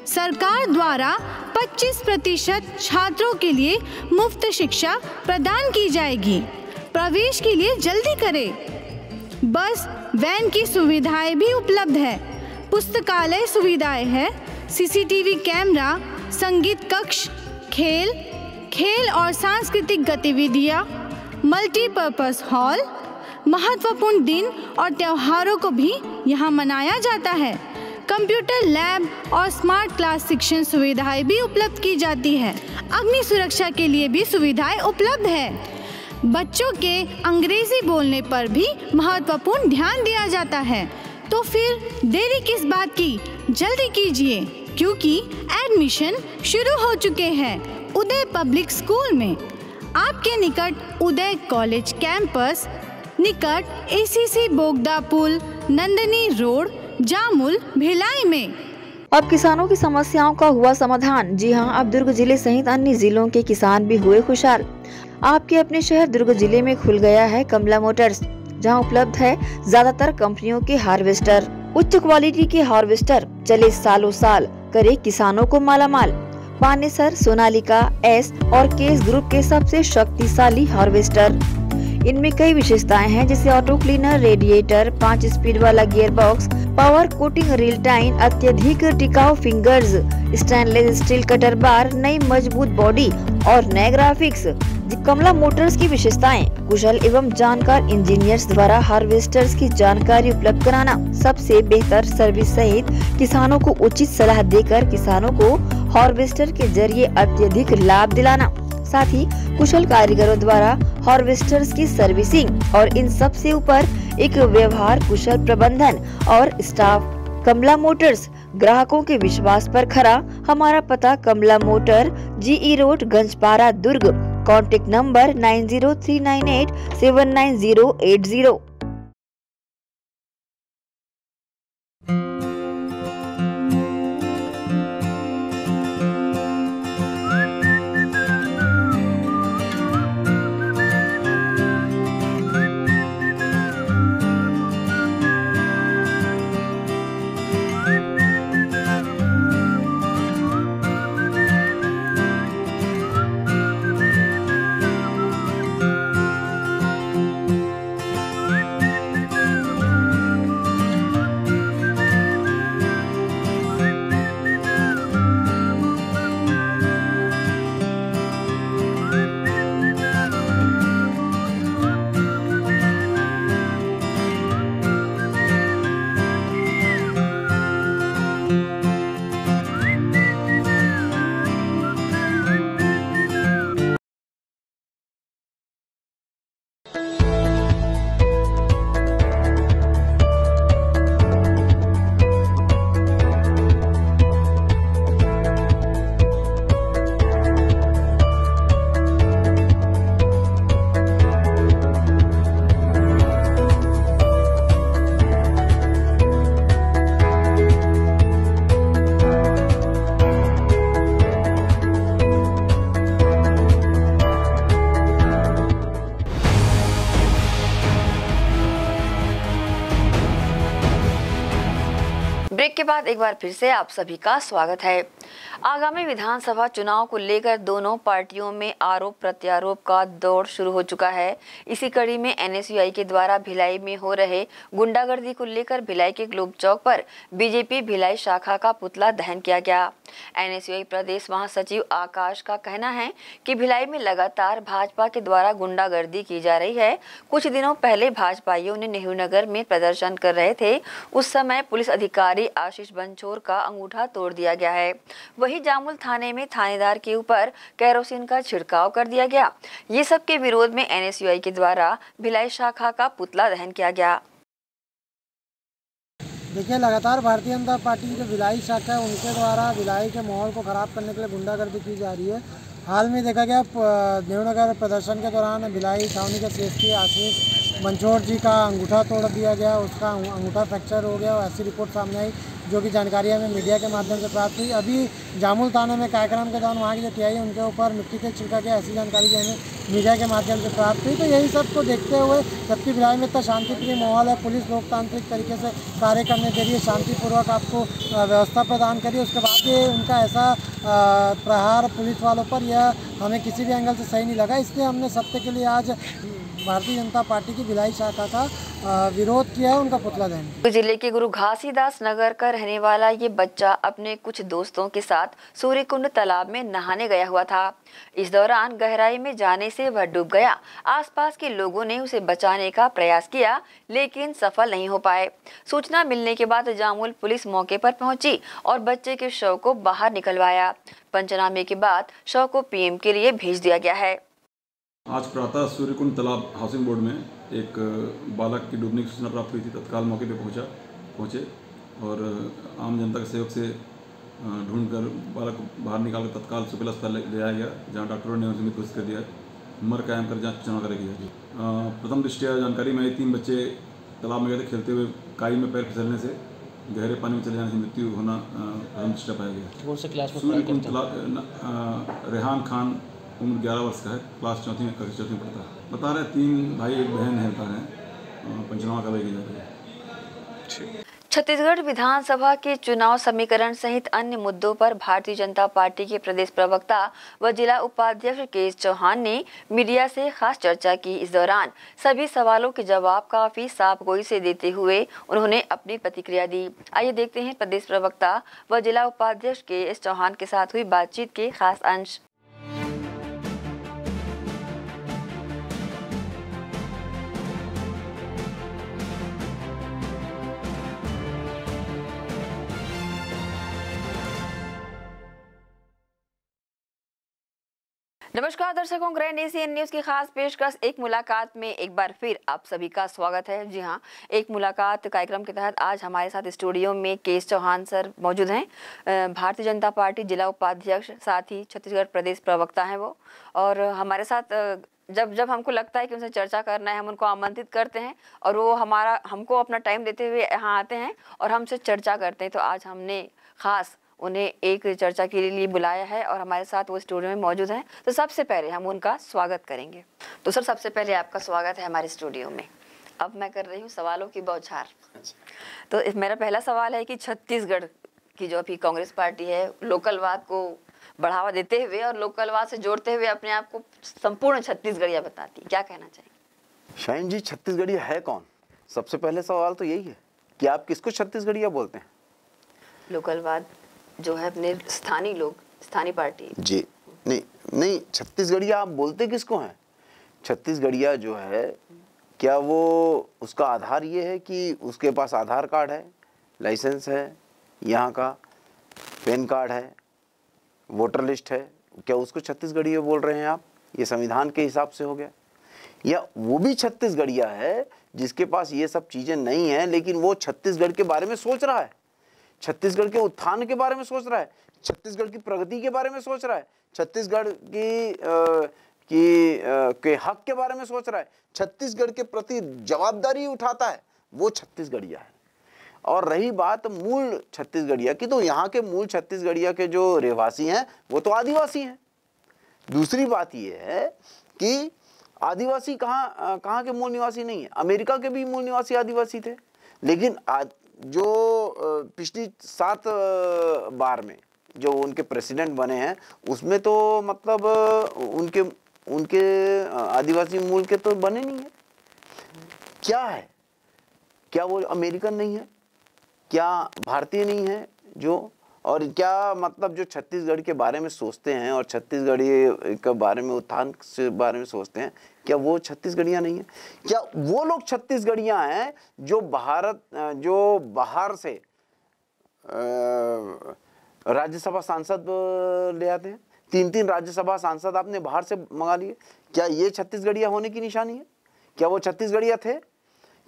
सरकार द्वारा 25% छात्रों के लिए मुफ्त शिक्षा प्रदान की जाएगी। प्रवेश के लिए जल्दी करें। बस वैन की सुविधाएं भी उपलब्ध है। पुस्तकालय सुविधाएं है, सीसीटीवी कैमरा, संगीत कक्ष, खेल और सांस्कृतिक गतिविधियां, मल्टीपर्पज हॉल। महत्वपूर्ण दिन और त्योहारों को भी यहाँ मनाया जाता है। कंप्यूटर लैब और स्मार्ट क्लास शिक्षण सुविधाएं भी उपलब्ध की जाती है। अग्नि सुरक्षा के लिए भी सुविधाएं उपलब्ध है। बच्चों के अंग्रेजी बोलने पर भी महत्वपूर्ण ध्यान दिया जाता है। तो फिर देरी किस बात की, जल्दी कीजिए क्योंकि एडमिशन शुरू हो चुके हैं उदय पब्लिक स्कूल में। आपके निकट उदय कॉलेज कैंपस, निकट एसीसी बोगदा पुल, नंदनी रोड, जामुल, भिलाई में। अब किसानों की समस्याओं का हुआ समाधान। जी हां, अब दुर्ग जिले सहित अन्य जिलों के किसान भी हुए खुशहाल। आपके अपने शहर दुर्ग जिले में खुल गया है कमला मोटर्स, जहां उपलब्ध है ज्यादातर कंपनियों के हार्वेस्टर। उच्च क्वालिटी के हार्वेस्टर चले सालों साल, करे किसानों को मालामाल। पानेसर, सोनालिका, एस और केस ग्रुप के सबसे शक्तिशाली हार्वेस्टर। इनमें कई विशेषताएं हैं, जैसे ऑटो क्लीनर, रेडिएटर, 5 स्पीड वाला gear box, power coating reel time, अत्यधिक टिकाऊ फिंगर्स, स्टेनलेस स्टील कटर बार, नई मजबूत बॉडी और नए ग्राफिक्स। कमला मोटर्स की विशेषताएं: कुशल एवं जानकार इंजीनियर्स द्वारा हार्वेस्टर्स की जानकारी उपलब्ध कराना, सबसे बेहतर सर्विस सहित किसानों को उचित सलाह देकर किसानों को हार्वेस्टर के जरिए अत्यधिक लाभ दिलाना, साथ ही कुशल कारीगरों द्वारा हार्वेस्टर्स की सर्विसिंग और इन सब से ऊपर एक व्यवहार कुशल प्रबंधन और स्टाफ। कमला मोटर्स, ग्राहकों के विश्वास पर खरा। हमारा पता Kamla motor, GE road, Ganjpara, Durg. Contact number 9039879080। Break के बाद एक बार फिर से आप सभी का स्वागत है। आगामी विधानसभा चुनाव को लेकर दोनों पार्टियों में आरोप प्रत्यारोप का दौर शुरू हो चुका है। इसी कड़ी में एनएसयूआई के द्वारा भिलाई में हो रहे गुंडागर्दी को लेकर भिलाई के ग्लोब चौक पर बीजेपी भिलाई शाखा का पुतला दहन किया गया। एनएसयूआई प्रदेश महासचिव आकाश का कहना है कि भिलाई में लगातार भाजपा के द्वारा गुंडागर्दी की जा रही है। कुछ दिनों पहले भाजपाइयों ने नेहरू नगर में प्रदर्शन कर रहे थे, उस समय पुलिस अधिकारी आशीष बंचोर का अंगूठा तोड़ दिया गया है। वहीं जामुल थाने में थानेदार के ऊपर केरोसिन का छिड़काव कर दिया गया। ये सब के विरोध में एनएसयूआई के द्वारा भिलाई शाखा का पुतला दहन किया गया। देखिए, लगातार भारतीय जनता पार्टी की जो भिलाई शाखा है उनके द्वारा भिलाई के माहौल को ख़राब करने के लिए गुंडागर्दी की जा रही है। हाल में देखा गया नेहरू नगर प्रदर्शन के दौरान भिलाई छावनी के सीएसपी आशीष बंचोर जी का अंगूठा तोड़ दिया गया, उसका अंगूठा फ्रैक्चर हो गया और ऐसी रिपोर्ट सामने आई, जो कि जानकारी हमें मीडिया के माध्यम से प्राप्त हुई। अभी जामुल थाने में कार्यक्रम के दौरान वहाँ की जो टीआई है उनके ऊपर मिट्टी तेल छिड़का गया, ऐसी जानकारी भी हमें मीडिया के माध्यम से प्राप्त हुई। तो यही सब को देखते हुए, जबकि भिलाई में इतना शांतिप्रिय माहौल है, पुलिस लोकतांत्रिक तरीके से कार्य करने के लिए शांतिपूर्वक आपको व्यवस्था प्रदान करी, उसके बाद भी उनका ऐसा प्रहार पुलिस वालों पर, यह हमें किसी भी एंगल से सही नहीं लगा। इसलिए हमने सत्य के लिए आज भारतीय जनता पार्टी की भिलाई शाखा का विरोध किया है, उनका पुतला दहन। जिले के गुरु घासीदास नगर का रहने वाला ये बच्चा अपने कुछ दोस्तों के साथ सूर्यकुंड तालाब में नहाने गया हुआ था। इस दौरान गहराई में जाने से वह डूब गया। आसपास के लोगों ने उसे बचाने का प्रयास किया, लेकिन सफल नहीं हो पाए। सूचना मिलने के बाद जामुल पुलिस मौके पर पहुंची और बच्चे के शव को बाहर निकलवाया। पंचनामे के बाद शव को पीएम के लिए भेज दिया गया है। आज प्रातः सूर्यकुंड तालाब हाउसिंग बोर्ड में एक बालक की डूबने की सूचना प्राप्त हुई थी। तत्काल मौके पर पहुंचे और आम जनता के सहयोग से ढूंढकर बालक को बाहर निकाल कर तत्काल सुपेला अस्पताल ले जाया गया, जहां डॉक्टरों ने उसे घोषित कर दिया। उम्र कायम कर जांच करेगी। प्रथम दृष्टया जानकारी में 3 बच्चे तालाब में गए थे। खेलते हुए काई में पैर फिसलने से गहरे पानी में चले जाने से मृत्यु होना प्रथम दृष्टया पाया गया। कौन से क्लास में? सूर्यकुंड रेहान खान उम्र 11 वर्ष का है, क्लास 4वीं में पढ़ता है। बता रहे 3 भाई एक बहन है, बता रहे पंचनामा करवाई जा रही है। छत्तीसगढ़ विधानसभा के चुनाव समीकरण सहित अन्य मुद्दों पर भारतीय जनता पार्टी के प्रदेश प्रवक्ता व जिला उपाध्यक्ष केएस चौहान ने मीडिया से खास चर्चा की। इस दौरान सभी सवालों के जवाब काफी साफगोई से देते हुए उन्होंने अपनी प्रतिक्रिया दी। आइए देखते हैं प्रदेश प्रवक्ता व जिला उपाध्यक्ष केएस चौहान के साथ हुई बातचीत के खास अंश। नमस्कार दर्शकों, ग्रैंड एशियन न्यूज की खास पेशकश एक मुलाकात में एक बार फिर आप सभी का स्वागत है। जी हाँ, एक मुलाकात कार्यक्रम के तहत आज हमारे साथ स्टूडियो में केएस चौहान सर मौजूद हैं। भारतीय जनता पार्टी जिला उपाध्यक्ष, साथ ही छत्तीसगढ़ प्रदेश प्रवक्ता हैं वो। और हमारे साथ जब हमको लगता है कि उनसे चर्चा करना है, हम उनको आमंत्रित करते हैं और वो हमको अपना टाइम देते हुए यहाँ आते हैं और हमसे चर्चा करते हैं। तो आज हमने खास उन्हें एक चर्चा के लिए बुलाया है और हमारे साथ वो स्टूडियो में मौजूद हैं। तो सबसे पहले हम उनका स्वागत करेंगे। तो सर, सबसे पहले आपका स्वागत है हमारे स्टूडियो में। अब मैं कर रही हूँ सवालों की बौछार। तो मेरा पहला सवाल है कि छत्तीसगढ़ की जो अभी कांग्रेस पार्टी है, लोकलवाद को बढ़ावा देते हुए और लोकलवाद से जोड़ते हुए अपने आप को संपूर्ण छत्तीसगढ़िया बताती है, क्या कहना चाहिए? शाहीन जी, छत्तीसगढ़िया है कौन? सबसे पहले सवाल तो यही है कि आप किसको छत्तीसगढ़िया बोलते हैं? लोकलवाद जो है अपने स्थानीय लोग, स्थानीय पार्टी। जी नहीं, छत्तीसगढ़िया आप बोलते किसको हैं? छत्तीसगढ़िया जो है, क्या वो उसका आधार ये है कि उसके पास आधार कार्ड है, लाइसेंस है, यहाँ का पैन कार्ड है, वोटर लिस्ट है, क्या उसको छत्तीसगढ़िया बोल रहे हैं आप? ये संविधान के हिसाब से हो गया। या वो भी छत्तीसगढ़िया है जिसके पास ये सब चीज़ें नहीं है, लेकिन वो छत्तीसगढ़ के बारे में सोच रहा है, छत्तीसगढ़ के उत्थान के बारे में सोच रहा है, छत्तीसगढ़ की प्रगति के बारे में सोच रहा है, छत्तीसगढ़ के हक के बारे में सोच रहा है, छत्तीसगढ़ के प्रति जवाबदारी उठाता है, वो छत्तीसगढ़िया है। और रही बात मूल छत्तीसगढ़िया की, तो यहाँ के मूल छत्तीसगढ़िया के जो रहवासी हैं वो तो आदिवासी हैं। दूसरी बात ये है कि आदिवासी कहाँ के मूल निवासी नहीं है। अमेरिका के भी मूल निवासी आदिवासी थे, लेकिन जो पिछली 7 बार में जो उनके प्रेसिडेंट बने हैं उसमें तो मतलब उनके आदिवासी मूल के तो बने नहीं है। क्या है? क्या वो अमेरिकन नहीं है? क्या भारतीय नहीं है जो? और क्या मतलब जो छत्तीसगढ़ के बारे में सोचते हैं और छत्तीसगढ़ी के बारे में, उत्थान के बारे में सोचते हैं, क्या वो छत्तीसगढ़िया नहीं है? क्या वो लोग छत्तीसगढ़िया हैं जो बाहर से राज्यसभा सांसद ले आते हैं? 3 राज्यसभा सांसद आपने बाहर से मंगा लिए। क्या ये छत्तीसगढ़िया होने की निशानी है? क्या वो छत्तीसगढ़िया थे?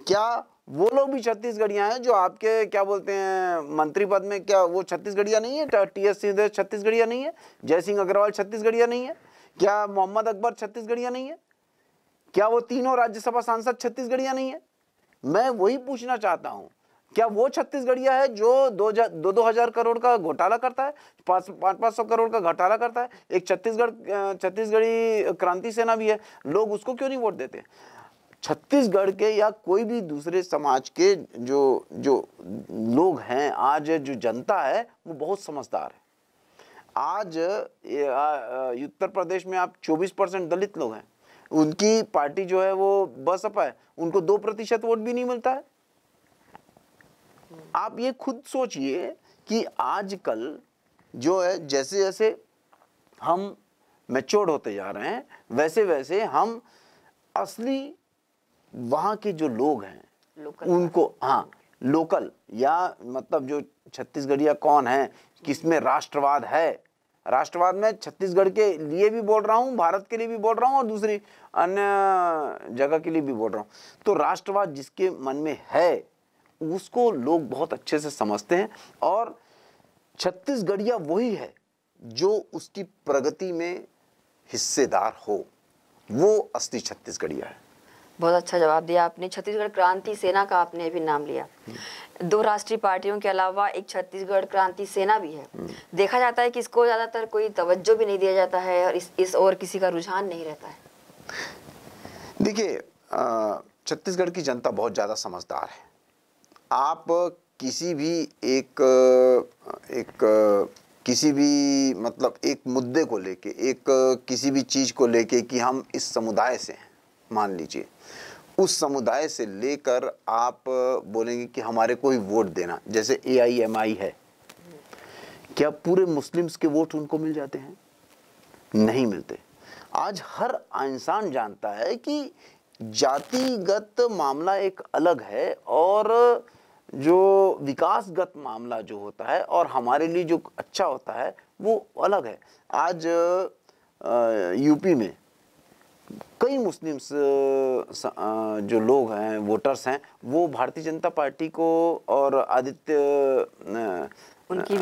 क्या वो लोग भी छत्तीसगढ़िया हैं जो आपके क्या बोलते हैं मंत्री पद में? क्या वो छत्तीसगढ़िया नहीं है? टीएस सिंहदेव छत्तीसगढ़िया नहीं है? जयसिंह अग्रवाल छत्तीसगढ़िया नहीं है? क्या मोहम्मद अकबर छत्तीसगढ़िया नहीं है? क्या वो 3 राज्यसभा सांसद छत्तीसगढ़िया नहीं है? मैं वही पूछना चाहता हूँ, क्या वो छत्तीसगढ़िया है जो 2,000 करोड़ का घोटाला करता है, 500 करोड़ का घोटाला करता है? एक छत्तीसगढ़ी क्रांति सेना भी है, लोग उसको क्यों नहीं वोट देते? छत्तीसगढ़ के या कोई भी दूसरे समाज के जो लोग हैं, आज जो जनता है वो बहुत समझदार है। आज उत्तर प्रदेश में आप 24% दलित लोग हैं, उनकी पार्टी जो है वो बसपा है, उनको 2% वोट भी नहीं मिलता है। आप ये खुद सोचिए कि आजकल जो है जैसे जैसे हम मैच्योर होते जा रहे हैं वैसे वैसे हम असली वहाँ के जो लोग हैं उनको, हाँ लोकल, या मतलब जो छत्तीसगढ़िया कौन है, किसमें राष्ट्रवाद है, राष्ट्रवाद में छत्तीसगढ़ के लिए भी बोल रहा हूँ, भारत के लिए भी बोल रहा हूँ और दूसरी अन्य जगह के लिए भी बोल रहा हूँ। तो राष्ट्रवाद जिसके मन में है उसको लोग बहुत अच्छे से समझते हैं और छत्तीसगढ़िया वही है जो उसकी प्रगति में हिस्सेदार हो, वो असली छत्तीसगढ़िया है। बहुत अच्छा जवाब दिया आपने। छत्तीसगढ़ क्रांति सेना का आपने भी नाम लिया। 2 राष्ट्रीय पार्टियों के अलावा एक छत्तीसगढ़ क्रांति सेना भी है। देखा जाता है कि इसको ज्यादातर कोई तवज्जो भी नहीं दिया जाता है और इस ओर किसी का रुझान नहीं रहता है। देखिए, छत्तीसगढ़ की जनता बहुत ज़्यादा समझदार है। आप किसी भी मतलब एक मुद्दे को लेके, किसी भी चीज़ को लेके कि हम इस समुदाय से हैं, मान लीजिए, उस समुदाय से लेकर आप बोलेंगे कि हमारे को ही वोट देना, जैसे AIMI है, क्या पूरे मुस्लिम्स के वोट उनको मिल जाते हैं? नहीं मिलते। आज हर इंसान जानता है कि जातिगत मामला एक अलग है और जो विकासगत मामला जो होता है और हमारे लिए जो अच्छा होता है वो अलग है। आज यूपी में कई मुस्लिम्स जो लोग हैं, वोटर्स हैं, वो भारतीय जनता पार्टी को और आदित्य उनकी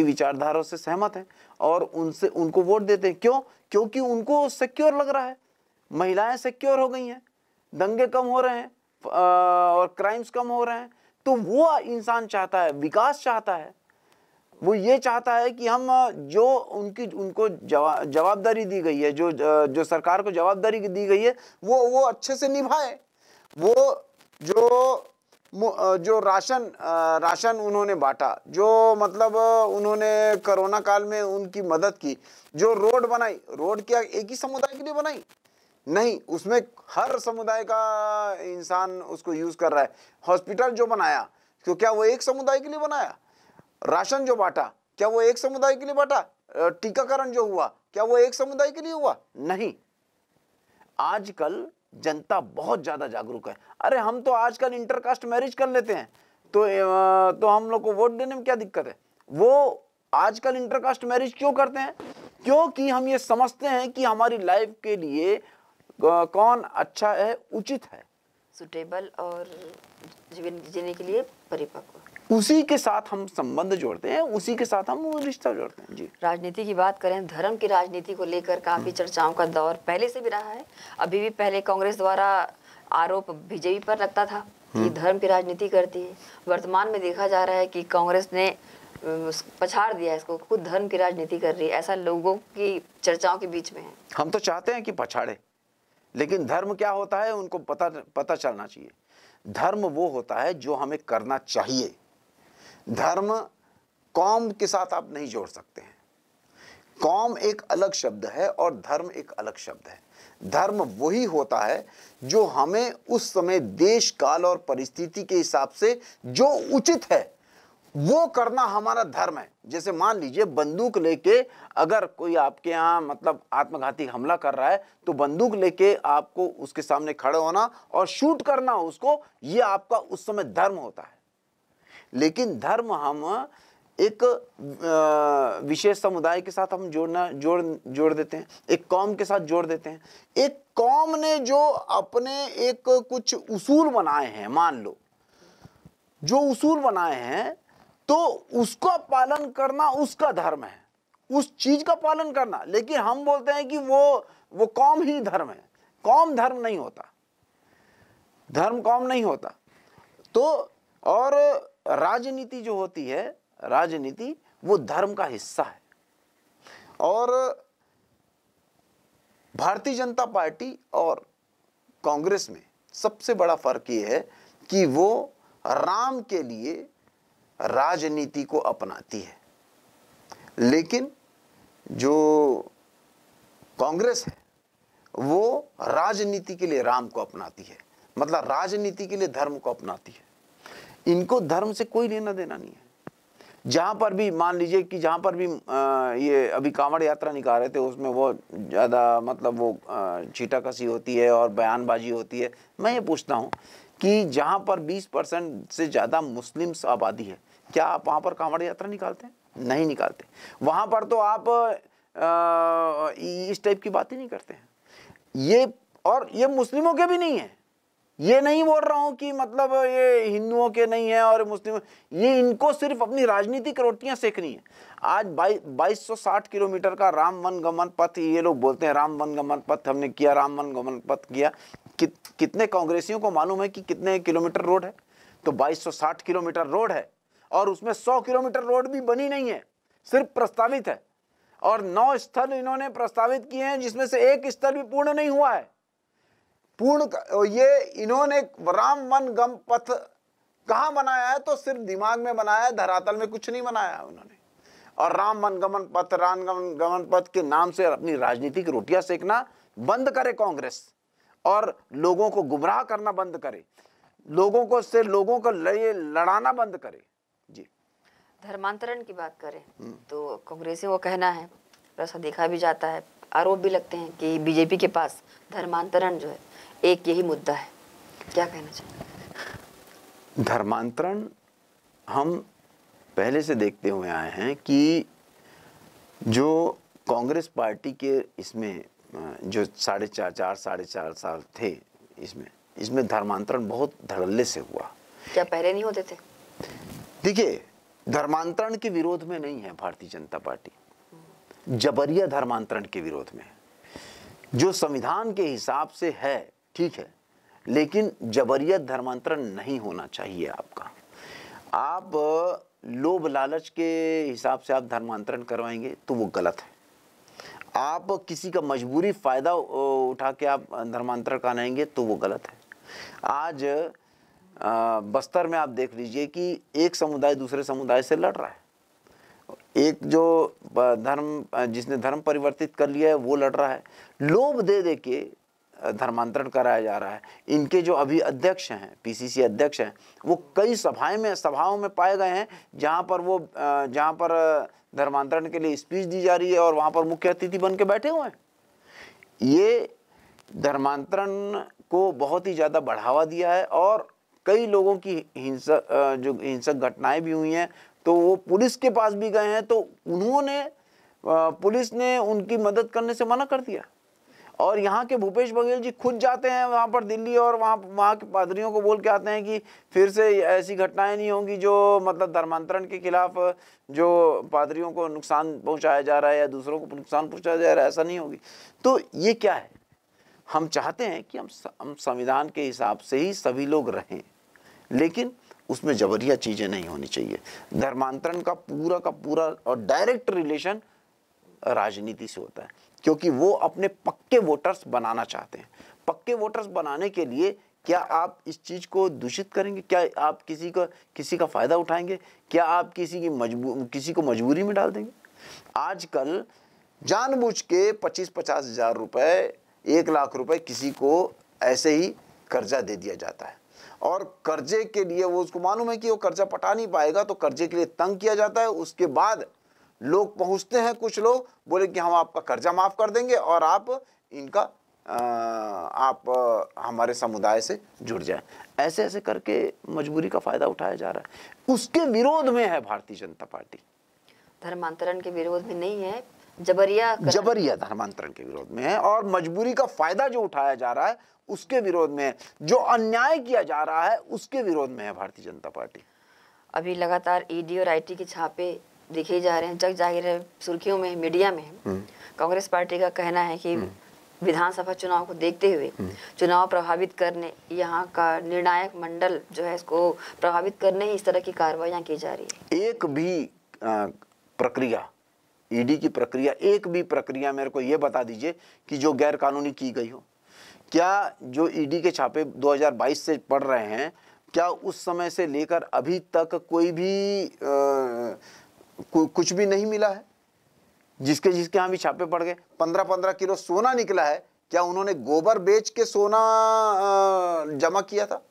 विचारधारा से सहमत हैं और उनको वोट देते हैं। क्यों? क्योंकि उनको सिक्योर लग रहा है, महिलाएं सिक्योर हो गई हैं, दंगे कम हो रहे हैं और क्राइम्स कम हो रहे हैं। तो वो इंसान चाहता है, विकास चाहता है, वो ये चाहता है कि हम जो उनको जवाबदारी दी गई है, जो सरकार को जवाबदारी दी गई है वो अच्छे से निभाए। वो जो राशन उन्होंने बांटा, जो मतलब उन्होंने कोरोना काल में उनकी मदद की, जो रोड बनाई, रोड क्या एक ही समुदाय के लिए बनाई? नहीं, उसमें हर समुदाय का इंसान उसको यूज कर रहा है। हॉस्पिटल जो बनाया तो क्या वो एक समुदाय के लिए बनाया? राशन जो बांटा क्या वो एक समुदाय के लिए बांटा? टीकाकरण जो हुआ क्या वो एक समुदाय के लिए हुआ? नहीं। आजकल जनता बहुत ज्यादा जागरूक है। अरे हम तो आजकल इंटरकास्ट मैरिज कर लेते हैं तो हम लोग को वोट देने में क्या दिक्कत है? वो आजकल इंटरकास्ट मैरिज क्यों करते हैं? क्योंकि हम ये समझते हैं कि हमारी लाइफ के लिए कौन अच्छा है, उचित है, सुटेबल और जीवन जीने के लिए परिपक्व, उसी के साथ हम संबंध जोड़ते हैं, उसी के साथ हम रिश्ता जोड़ते हैं। जी, राजनीति की बात करें, धर्म की राजनीति को लेकर काफी चर्चाओं का दौर पहले से भी रहा है। अभी भी पहले कांग्रेस द्वारा आरोप बीजेपी पर लगता था कि धर्म की राजनीति करती है। वर्तमान में देखा जा रहा है कि कांग्रेस ने पछाड़ दिया, इसको खुद धर्म की राजनीति कर रही है, ऐसा लोगों की चर्चाओं के बीच में है। हम तो चाहते हैं कि पछाड़े, लेकिन धर्म क्या होता है उनको पता चलना चाहिए। धर्म वो होता है जो हमें करना चाहिए। धर्म कौम के साथ आप नहीं जोड़ सकते हैं। कौम एक अलग शब्द है और धर्म एक अलग शब्द है। धर्म वही होता है जो हमें उस समय देश काल और परिस्थिति के हिसाब से जो उचित है वो करना हमारा धर्म है। जैसे मान लीजिए बंदूक लेके अगर कोई आपके यहाँ मतलब आत्मघाती हमला कर रहा है तो बंदूक लेके आपको उसके सामने खड़े होना और शूट करना उसको, ये आपका उस समय धर्म होता है। लेकिन धर्म हम एक विशेष समुदाय के साथ हम जोड़ देते हैं, एक कौम के साथ जोड़ देते हैं। एक कौम ने जो अपने एक कुछ उसूल बनाए हैं, मान लो जो उसूल बनाए हैं, तो उसका पालन करना उसका धर्म है, उस चीज का पालन करना। लेकिन हम बोलते हैं कि वो कौम ही धर्म है। कौम धर्म नहीं होता, धर्म कौम नहीं होता। तो और राजनीति जो होती है, राजनीति वो धर्म का हिस्सा है। और भारतीय जनता पार्टी और कांग्रेस में सबसे बड़ा फर्क ये है कि वो राम के लिए राजनीति को अपनाती है, लेकिन जो कांग्रेस है वो राजनीति के लिए राम को अपनाती है, मतलब राजनीति के लिए धर्म को अपनाती है। इनको धर्म से कोई लेना देना नहीं है। जहां पर भी मान लीजिए कि जहां पर भी ये अभी कांवड़ यात्रा निकाल रहे थे, उसमें वो ज़्यादा मतलब वो छीटाकशी होती है और बयानबाजी होती है। मैं ये पूछता हूँ कि जहां पर 20% से ज़्यादा मुस्लिम्स आबादी है, क्या आप वहां पर कांवड़ यात्रा निकालते हैं? नहीं निकालते। वहां पर तो आप इस टाइप की बात ही नहीं करते हैं। ये मुस्लिमों के भी नहीं है। ये नहीं बोल रहा हूं कि मतलब ये हिंदुओं के नहीं है और मुस्लिम, ये इनको सिर्फ अपनी राजनीतिक रोटियां सेकनी है। आज 2260 किलोमीटर का राम वन गमन पथ, ये लोग बोलते हैं राम वन गमन पथ हमने किया, राम वन गमन पथ किया। कितने कांग्रेसियों को मालूम है कि कितने किलोमीटर रोड है? तो 2260 किलोमीटर रोड है और उसमें 100 किलोमीटर रोड भी बनी नहीं है, सिर्फ प्रस्तावित है। और 9 स्थल इन्होंने प्रस्तावित किए हैं, जिसमें से एक स्थल भी पूर्ण नहीं हुआ है। ये इन्होंने राम वन गम पथ कहां बनाया है? तो सिर्फ दिमाग में बनाया है, धरातल में कुछ नहीं बनाया है उन्होंने। और राम वन गमन पथ, राम गमन पथ के नाम से अपनी राजनीतिक रोटियां सेकना बंद करे कांग्रेस, और लोगों को गुमराह करना बंद करे, लोगों को लड़ाना बंद करे। जी, धर्मांतरण की बात करें तो कांग्रेसियों का कहना है, ऐसा देखा भी जाता है, आरोप भी लगते हैं कि बीजेपी के पास धर्मांतरण जो है एक यही मुद्दा है। क्या कहना चाहिए? धर्मांतरण हम पहले से देखते हुए आए हैं कि जो कांग्रेस पार्टी के इसमें जो 4.5 साल थे, इसमें धर्मांतरण बहुत धड़ल्ले से हुआ। क्या पहले नहीं होते थे? देखिए, धर्मांतरण के विरोध में नहीं है भारतीय जनता पार्टी, जबरिया धर्मांतरण के विरोध में। जो संविधान के हिसाब से है ठीक है, लेकिन जबरिया धर्मांतरण नहीं होना चाहिए आपका। आप लोभ लालच के हिसाब से आप धर्मांतरण करवाएंगे तो वो गलत है। आप किसी का मजबूरी फायदा उठा के आप धर्मांतरण कराएंगे तो वो गलत है। आज बस्तर में आप देख लीजिए कि एक समुदाय दूसरे समुदाय से लड़ रहा है। एक जो जिसने धर्म परिवर्तित कर लिया है वो लड़ रहा है। लोभ दे के धर्मांतरण कराया जा रहा है। इनके जो अभी अध्यक्ष हैं, पीसीसी अध्यक्ष हैं, वो कई सभाओं में पाए गए हैं जहां पर धर्मांतरण के लिए स्पीच दी जा रही है और वहां पर मुख्य अतिथि बन के बैठे हुए हैं। ये धर्मांतरण को बहुत ही ज़्यादा बढ़ावा दिया है और कई लोगों की हिंसक घटनाएं भी हुई हैं, तो वो पुलिस के पास भी गए हैं, तो पुलिस ने उनकी मदद करने से मना कर दिया। और यहाँ के भूपेश बघेल जी खुद जाते हैं वहाँ पर दिल्ली और वहाँ के पादरियों को बोल के आते हैं कि फिर से ऐसी घटनाएं नहीं होंगी जो मतलब धर्मांतरण के खिलाफ जो पादरियों को नुकसान पहुँचाया जा रहा है या दूसरों को नुकसान पहुँचाया जा रहा है, ऐसा नहीं होगी। तो ये क्या है? हम चाहते हैं कि हम संविधान के हिसाब से ही सभी लोग रहें, लेकिन उसमें जबरिया चीज़ें नहीं होनी चाहिए। धर्मांतरण का पूरा और डायरेक्ट रिलेशन राजनीति से होता है, क्योंकि वो अपने पक्के वोटर्स बनाना चाहते हैं। पक्के वोटर्स बनाने के लिए क्या आप इस चीज़ को दूषित करेंगे? क्या आप किसी का फ़ायदा उठाएंगे? क्या आप किसी को मजबूरी में डाल देंगे? आजकल जानबूझ के 25-50 हज़ार रुपये, 1 लाख रुपए किसी को ऐसे ही कर्जा दे दिया जाता है, और कर्जे के लिए वो उसको मालूम है कि वो कर्जा पटा नहीं पाएगा, तो कर्जे के लिए तंग किया जाता है। उसके बाद लोग पहुंचते हैं, कुछ लोग बोले कि हम आपका कर्जा माफ कर देंगे और आप हमारे समुदाय से जुड़ जाएं। ऐसे करके मजबूरी का फायदा उठाया जा रहा है। उसके विरोध में है भारतीय जनता पार्टी। धर्मांतरण के विरोध में नहीं है, जबरिया धर्मांतरण के विरोध में है, और मजबूरी का फायदा जो उठाया जा रहा है उसके विरोध में है। जो अन्याय किया जा रहा है उसके विरोध में है भारतीय जनता पार्टी। अभी लगातार ईडी और आईटी के छापे देखे जा रहे हैं, जग जाहिर है सुर्खियों में, मीडिया में। कांग्रेस पार्टी का कहना है कि विधानसभा चुनाव को देखते हुए चुनाव प्रभावित करने, यहाँ का निर्णायक मंडल जो है इसको प्रभावित करने ही इस तरह की कार्रवाइयाँ की जा रही है। एक भी प्रक्रिया, ईडी की प्रक्रिया, एक भी प्रक्रिया मेरे को ये बता दीजिए कि जो गैर कानूनी की गई हो। क्या जो ईडी के छापे 2022 से पड़ रहे हैं, क्या उस समय से लेकर अभी तक कोई भी कुछ भी नहीं मिला है? जिसके यहाँ भी छापे पड़ गए, 15-15 किलो सोना निकला है, क्या उन्होंने गोबर बेच के सोना जमा किया था?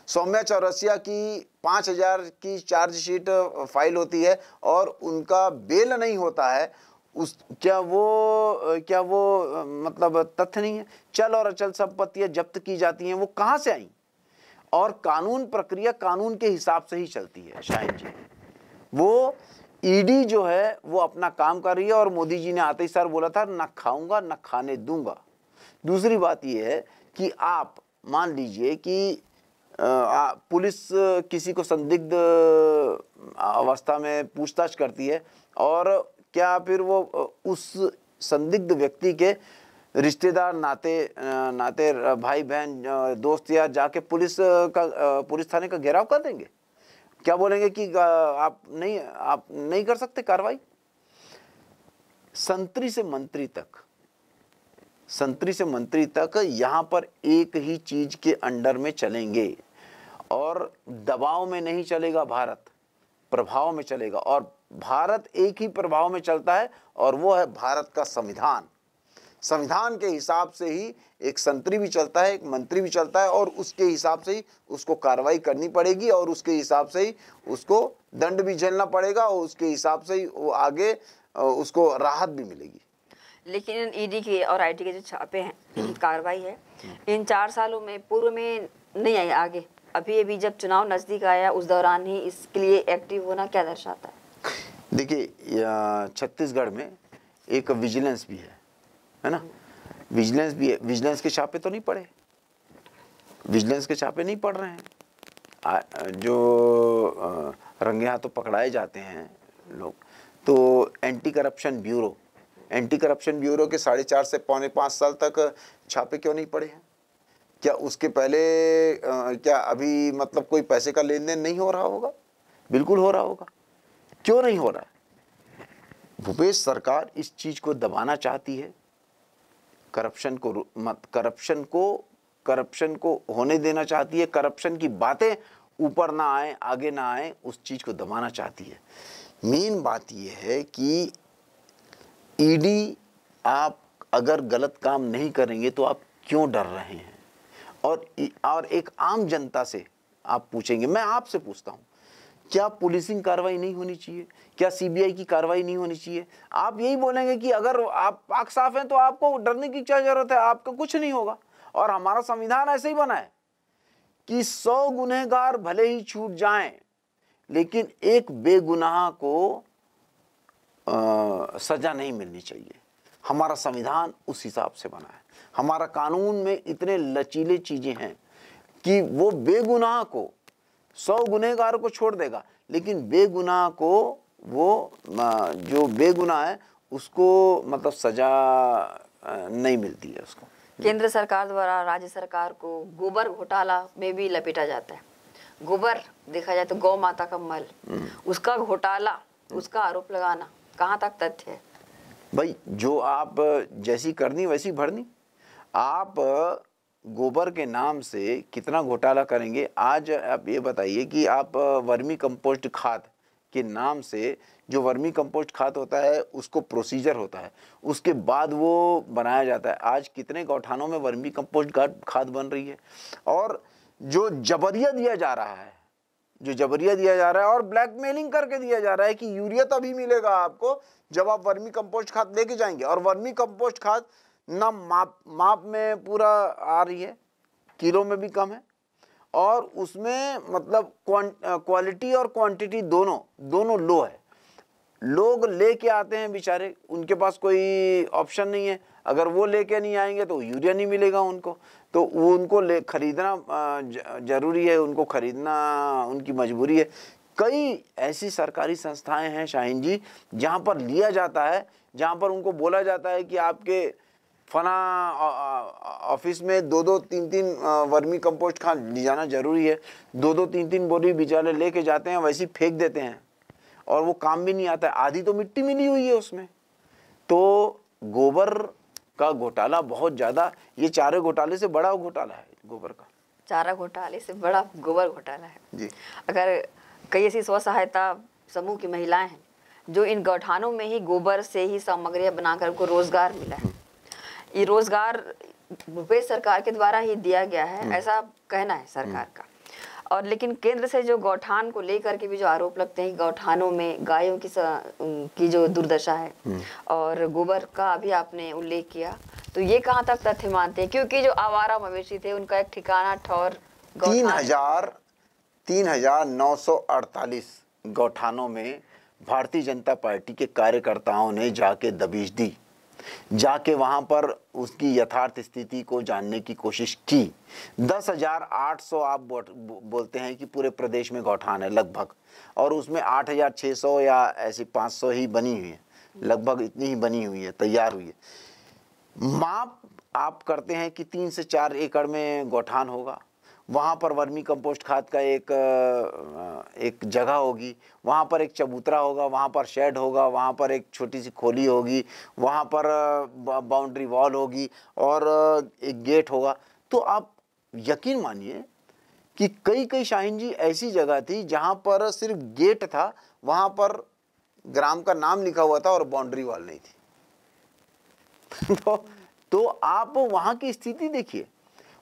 सौम्या चौरसिया की 5,000 की चार्जशीट फाइल होती है और उनका बेल नहीं होता है, क्या वो मतलब तथ्य नहीं है? चल और अचल संपत्तियां जब्त की जाती हैं, वो कहां से आई? और कानून प्रक्रिया कानून के हिसाब से ही चलती है शाहिन जी। वो ईडी जो है वो अपना काम कर रही है और मोदी जी ने आते ही सर बोला था ना खाऊंगा ना खाने दूंगा। दूसरी बात ये है कि आप मान लीजिए कि पुलिस किसी को संदिग्ध अवस्था में पूछताछ करती है और क्या फिर वो उस संदिग्ध व्यक्ति के रिश्तेदार, नाते भाई बहन दोस्त या जाके पुलिस थाने का घेराव कर देंगे? क्या बोलेंगे कि आप नहीं कर सकते कार्रवाई? संतरी से मंत्री तक यहाँ पर एक ही चीज के अंडर में चलेंगे और दबाव में नहीं चलेगा भारत, प्रभाव में चलेगा। और भारत एक ही प्रभाव में चलता है और वो है भारत का संविधान। संविधान के हिसाब से ही एक संतरी भी चलता है, एक मंत्री भी चलता है और उसके हिसाब से ही उसको कार्रवाई करनी पड़ेगी और उसके हिसाब से ही उसको दंड भी झेलना पड़ेगा और उसके हिसाब से ही वो आगे उसको राहत भी मिलेगी। लेकिन ईडी के और आईटी के जो छापे हैं, कार्रवाई है, इन 4 सालों में पूर्व में नहीं आई आगे। अभी जब चुनाव नजदीक आया उस दौरान ही इसके लिए एक्टिव होना क्या दर्शाता है? देखिए, छत्तीसगढ़ में एक विजिलेंस भी है ना, विजिलेंस भी है। विजिलेंस के छापे तो नहीं पड़े, विजिलेंस के छापे नहीं पड़ रहे हैं। जो रंगे हाथों पकड़ाए जाते हैं लोग, तो एंटी करप्शन ब्यूरो के 4.5 से 4.25 साल तक छापे क्यों नहीं पड़े हैं? क्या उसके पहले क्या अभी मतलब कोई पैसे का लेन देन नहीं हो रहा होगा? बिल्कुल हो रहा होगा। क्यों नहीं हो रहा है? भूपेश सरकार इस चीज को दबाना चाहती है, करप्शन को होने देना चाहती है, करप्शन की बातें ऊपर ना आए, आगे ना आए, उस चीज को दबाना चाहती है। मेन बात यह है कि ईडी, आप अगर गलत काम नहीं करेंगे तो आप क्यों डर रहे हैं? और एक आम जनता से आप पूछेंगे, मैं आपसे पूछता हूं, क्या पुलिसिंग कार्रवाई नहीं होनी चाहिए? क्या सीबीआई की कार्रवाई नहीं होनी चाहिए? आप यही बोलेंगे कि अगर आप पाक साफ हैं तो आपको डरने की क्या जरूरत है, आपको कुछ नहीं होगा। और हमारा संविधान ऐसे ही बना है कि 100 गुनहगार भले ही छूट जाएं, लेकिन एक बेगुनाह को सजा नहीं मिलनी चाहिए। हमारा संविधान उस हिसाब से बना है। हमारा कानून में इतने लचीले चीजें हैं कि वो बेगुनाह को, 100 गुनहगार को छोड़ देगा, लेकिन बेगुनाह को, वो जो बेगुनाह है उसको मतलब सजा नहीं मिलती है उसको। केंद्र सरकार द्वारा राज्य सरकार को गोबर घोटाला में भी लपेटा जाता है। गोबर देखा जाए तो गौ माता का मल, उसका घोटाला, उसका आरोप लगाना कहाँ तक तथ्य है? भाई, जो आप जैसी करनी वैसी भरनी। आप गोबर के नाम से कितना घोटाला करेंगे? आज आप ये बताइए कि आप वर्मी कंपोस्ट खाद के नाम से, जो वर्मी कंपोस्ट खाद होता है उसको प्रोसीजर होता है, उसके बाद वो बनाया जाता है। आज कितने गौठानों में वर्मी कंपोस्ट खाद बन रही है। और जो जबरिया दिया जा रहा है, और ब्लैकमेलिंग करके दिया जा रहा है कि यूरिया तभी मिलेगा आपको जब आप वर्मी कंपोस्ट खाद लेके जाएंगे। और वर्मी कंपोस्ट खाद ना माप में पूरा आ रही है, किलो में भी कम है, और उसमें मतलब क्वालिटी और क्वांटिटी दोनों लो है। लोग लेके आते हैं बेचारे, उनके पास कोई ऑप्शन नहीं है। अगर वो लेके नहीं आएंगे तो यूरिया नहीं मिलेगा उनको, तो वो उनको खरीदना जरूरी है, उनको खरीदना उनकी मजबूरी है। कई ऐसी सरकारी संस्थाएं हैं शाहीन जी जहां पर लिया जाता है, जहां पर उनको बोला जाता है कि आपके फना ऑफिस में 2-2, 3-3 वर्मी कंपोस्ट खाद ले जाना जरूरी है। 2-2, 3-3 बोरी बेचारे लेके जाते हैं, वैसे ही फेंक देते हैं और वो काम भी नहीं आता है। आधी तो मिट्टी मिली हुई है उसमें। तो गोबर का घोटाला बहुत ज्यादा, ये चारे घोटाले से बड़ा घोटाला है गोबर का। चारा घोटाले से बड़ा गोबर घोटाला है जी। अगर कई ऐसी स्व सहायता समूह की महिलाएं हैं जो इन गौठानों में ही गोबर से ही सामग्रियां बनाकर उनको रोजगार मिला है, ये रोजगार भूपेश सरकार के द्वारा ही दिया गया है, ऐसा कहना है सरकार का। और लेकिन केंद्र से जो गौठान को लेकर के भी जो आरोप लगते हैं, गौठानों में गायों की जो दुर्दशा है और गोबर का अभी आपने उल्लेख किया, तो ये कहाँ तक तथ्य मानते हैं? क्योंकि जो आवारा मवेशी थे उनका एक ठिकाना ठौर 3,948 गौठानों में भारतीय जनता पार्टी के कार्यकर्ताओं ने जाके दबिश दी, जाके वहां पर उसकी यथार्थ स्थिति को जानने की कोशिश की। 10,800 आप बोलते हैं कि पूरे प्रदेश में गौठान है लगभग, और उसमें 8,600 या ऐसी 500 ही बनी हुई है, लगभग इतनी ही बनी हुई है, तैयार हुई है। माप आप करते हैं कि 3 से 4 एकड़ में गौठान होगा, वहाँ पर वर्मी कंपोस्ट खाद का एक जगह होगी, वहाँ पर एक चबूतरा होगा, वहाँ पर शेड होगा, वहाँ पर एक छोटी सी खोली होगी, वहाँ पर बाउंड्री वॉल होगी और एक गेट होगा। तो आप यकीन मानिए कि कई शाहीन जी ऐसी जगह थी जहाँ पर सिर्फ गेट था, वहाँ पर ग्राम का नाम लिखा हुआ था और बाउंड्री वॉल नहीं थी। तो आप वहाँ की स्थिति देखिए,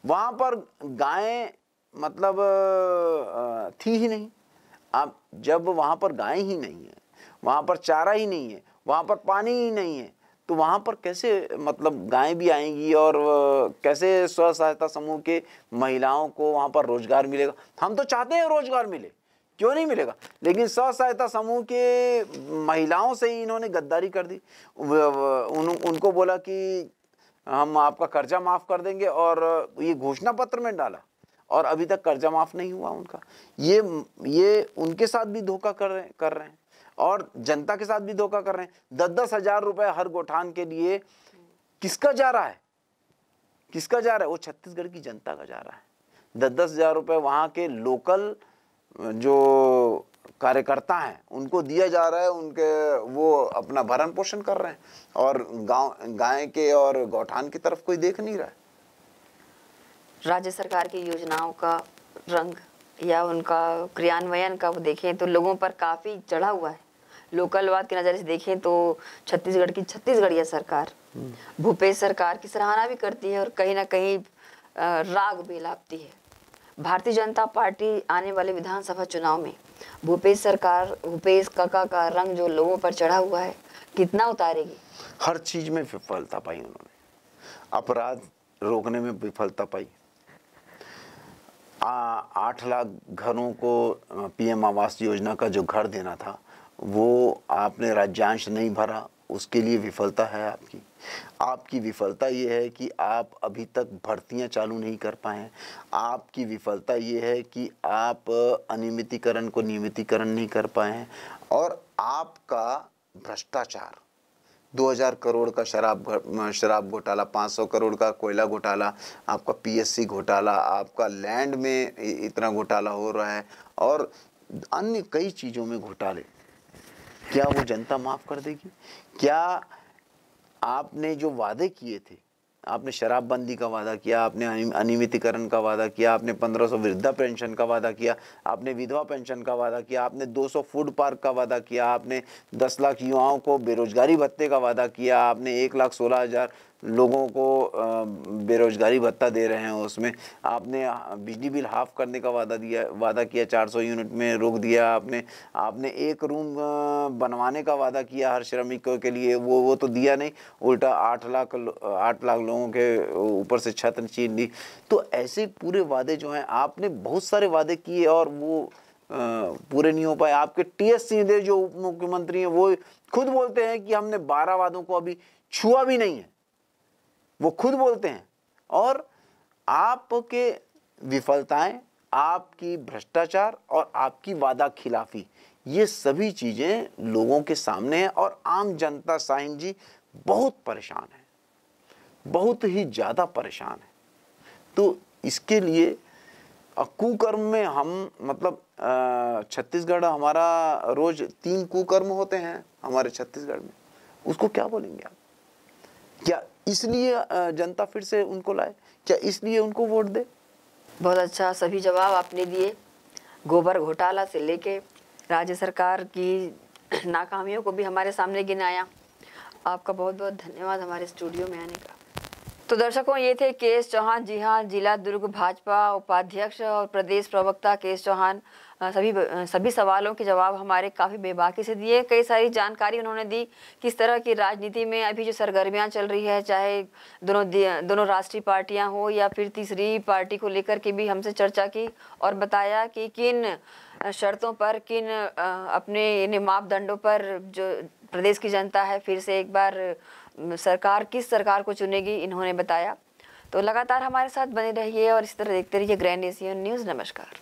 वहाँ पर गायें मतलब थी ही नहीं। आप जब वहाँ पर गायें ही नहीं है, वहाँ पर चारा ही नहीं है, वहाँ पर पानी ही नहीं है, तो वहाँ पर कैसे मतलब गायें भी आएंगी और कैसे स्व सहायता समूह के महिलाओं को वहाँ पर रोजगार मिलेगा? हम तो चाहते हैं रोजगार मिले, क्यों नहीं मिलेगा, लेकिन स्व सहायता समूह के महिलाओं से ही इन्होंने गद्दारी कर दी। उनको बोला कि हम आपका कर्जा माफ कर देंगे और ये घोषणा पत्र में डाला और अभी तक कर्जा माफ नहीं हुआ उनका। ये उनके साथ भी धोखा कर रहे हैं और जनता के साथ भी धोखा कर रहे हैं। 10-10 हजार रुपए हर गोठान के लिए किसका जा रहा है? किसका जा रहा है? वो छत्तीसगढ़ की जनता का जा रहा है। 10-10 हजार रुपए वहां के लोकल जो कार्यकर्ता हैं उनको दिया जा रहा है, उनके वो अपना भरण पोषण कर रहे हैं और गाय के और गौठान की तरफ कोई देख नहीं रहा है। राज्य सरकार की योजनाओं का रंग या उनका क्रियान्वयन का वो देखें तो लोगों पर काफी चढ़ा हुआ है। लोकलवाद की नजर से देखें तो छत्तीसगढ़ की छत्तीसगढ़िया सरकार भूपेश सरकार की सराहना भी करती है और कहीं ना कहीं राग भी लापती है। भारतीय जनता पार्टी आने वाले विधानसभा चुनाव में भूपेश काका का रंग जो लोगों पर चढ़ा हुआ है कितना उतारेगी? हर चीज में विफलता पाई उन्होंने, अपराध रोकने में विफलता पाई। 8 लाख घरों को पीएम आवास योजना का जो घर देना था वो आपने राज्यांश नहीं भरा, उसके लिए विफलता है आपकी। आपकी विफलता ये है कि आप अभी तक भर्तियां चालू नहीं कर पाए हैं। आपकी विफलता ये है कि आप अनियमितीकरण को नियमितीकरण नहीं कर पाए हैं और आपका भ्रष्टाचार 2000 करोड़ का शराब घोटाला, 500 करोड़ का कोयला घोटाला, आपका पीएससी घोटाला, आपका लैंड में इतना घोटाला हो रहा है और अन्य कई चीज़ों में घोटाले। क्या वो जनता माफ़ कर देगी? क्या आपने जो वादे किए थे, आपने शराबबंदी का वादा किया, आपने अनियमितीकरण का वादा किया, आपने 1500 वृद्धा पेंशन का वादा किया, आपने विधवा पेंशन का वादा किया, आपने 200 फूड पार्क का वादा किया, आपने 10 लाख युवाओं को बेरोजगारी भत्ते का वादा किया, आपने 1,16,000 लोगों को बेरोजगारी भत्ता दे रहे हैं, उसमें आपने बिजली बिल हाफ करने का वादा किया, 400 यूनिट में रोक दिया आपने एक रूम बनवाने का वादा किया हर श्रमिकों के लिए, वो तो दिया नहीं, उल्टा 8 लाख लोगों के ऊपर से छत छीन ली। तो ऐसे पूरे वादे जो हैं, आपने बहुत सारे वादे किए और वो पूरे नहीं हो पाए। आपके टीएस सिंहदेव जो उप मुख्यमंत्री हैं वो खुद बोलते हैं कि हमने 12 वादों को अभी छुआ भी नहीं है, वो खुद बोलते हैं। और आपके विफलताएं, आपकी भ्रष्टाचार और आपकी वादा खिलाफी, ये सभी चीजें लोगों के सामने हैं और आम जनता साहिन जी बहुत परेशान है, बहुत ही ज्यादा परेशान है। तो इसके लिए कुकर्म में हम मतलब छत्तीसगढ़ हमारा रोज 3 कुकर्म होते हैं हमारे छत्तीसगढ़ में, उसको क्या बोलेंगे आप? क्या इसलिए जनता फिर से उनको लाए? क्या इसलिए उनको वोट दे? बहुत अच्छा सभी जवाब आपने दिए। गोबर घोटाला से लेके राज्य सरकार की नाकामियों को भी हमारे सामने गिनाया। आपका बहुत बहुत धन्यवाद हमारे स्टूडियो में आने का। तो दर्शकों, ये थे केएस चौहान। जी हाँ, जिला दुर्ग भाजपा उपाध्यक्ष और प्रदेश प्रवक्ता केएस चौहान सभी सवालों के जवाब हमारे काफ़ी बेबाकी से दिए। कई सारी जानकारी उन्होंने दी, किस तरह की राजनीति में अभी जो सरगर्मियां चल रही है, चाहे दोनों राष्ट्रीय पार्टियां हो या फिर तीसरी पार्टी को लेकर के भी हमसे चर्चा की और बताया कि किन शर्तों पर, किन अपने मापदंडों पर जो प्रदेश की जनता है फिर से एक बार किस सरकार को चुनेगी, इन्होंने बताया। तो लगातार हमारे साथ बने रहिए और इस तरह देखते रहिए ग्रैंड एशियन न्यूज़। नमस्कार।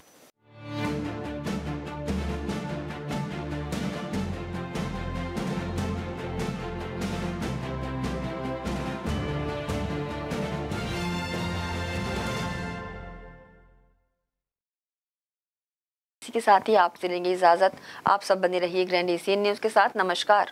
इसी के साथ ही आपसे लेंगे इजाजत। आप सब बने रहिए ग्रैंड एशियन न्यूज़ के साथ। नमस्कार।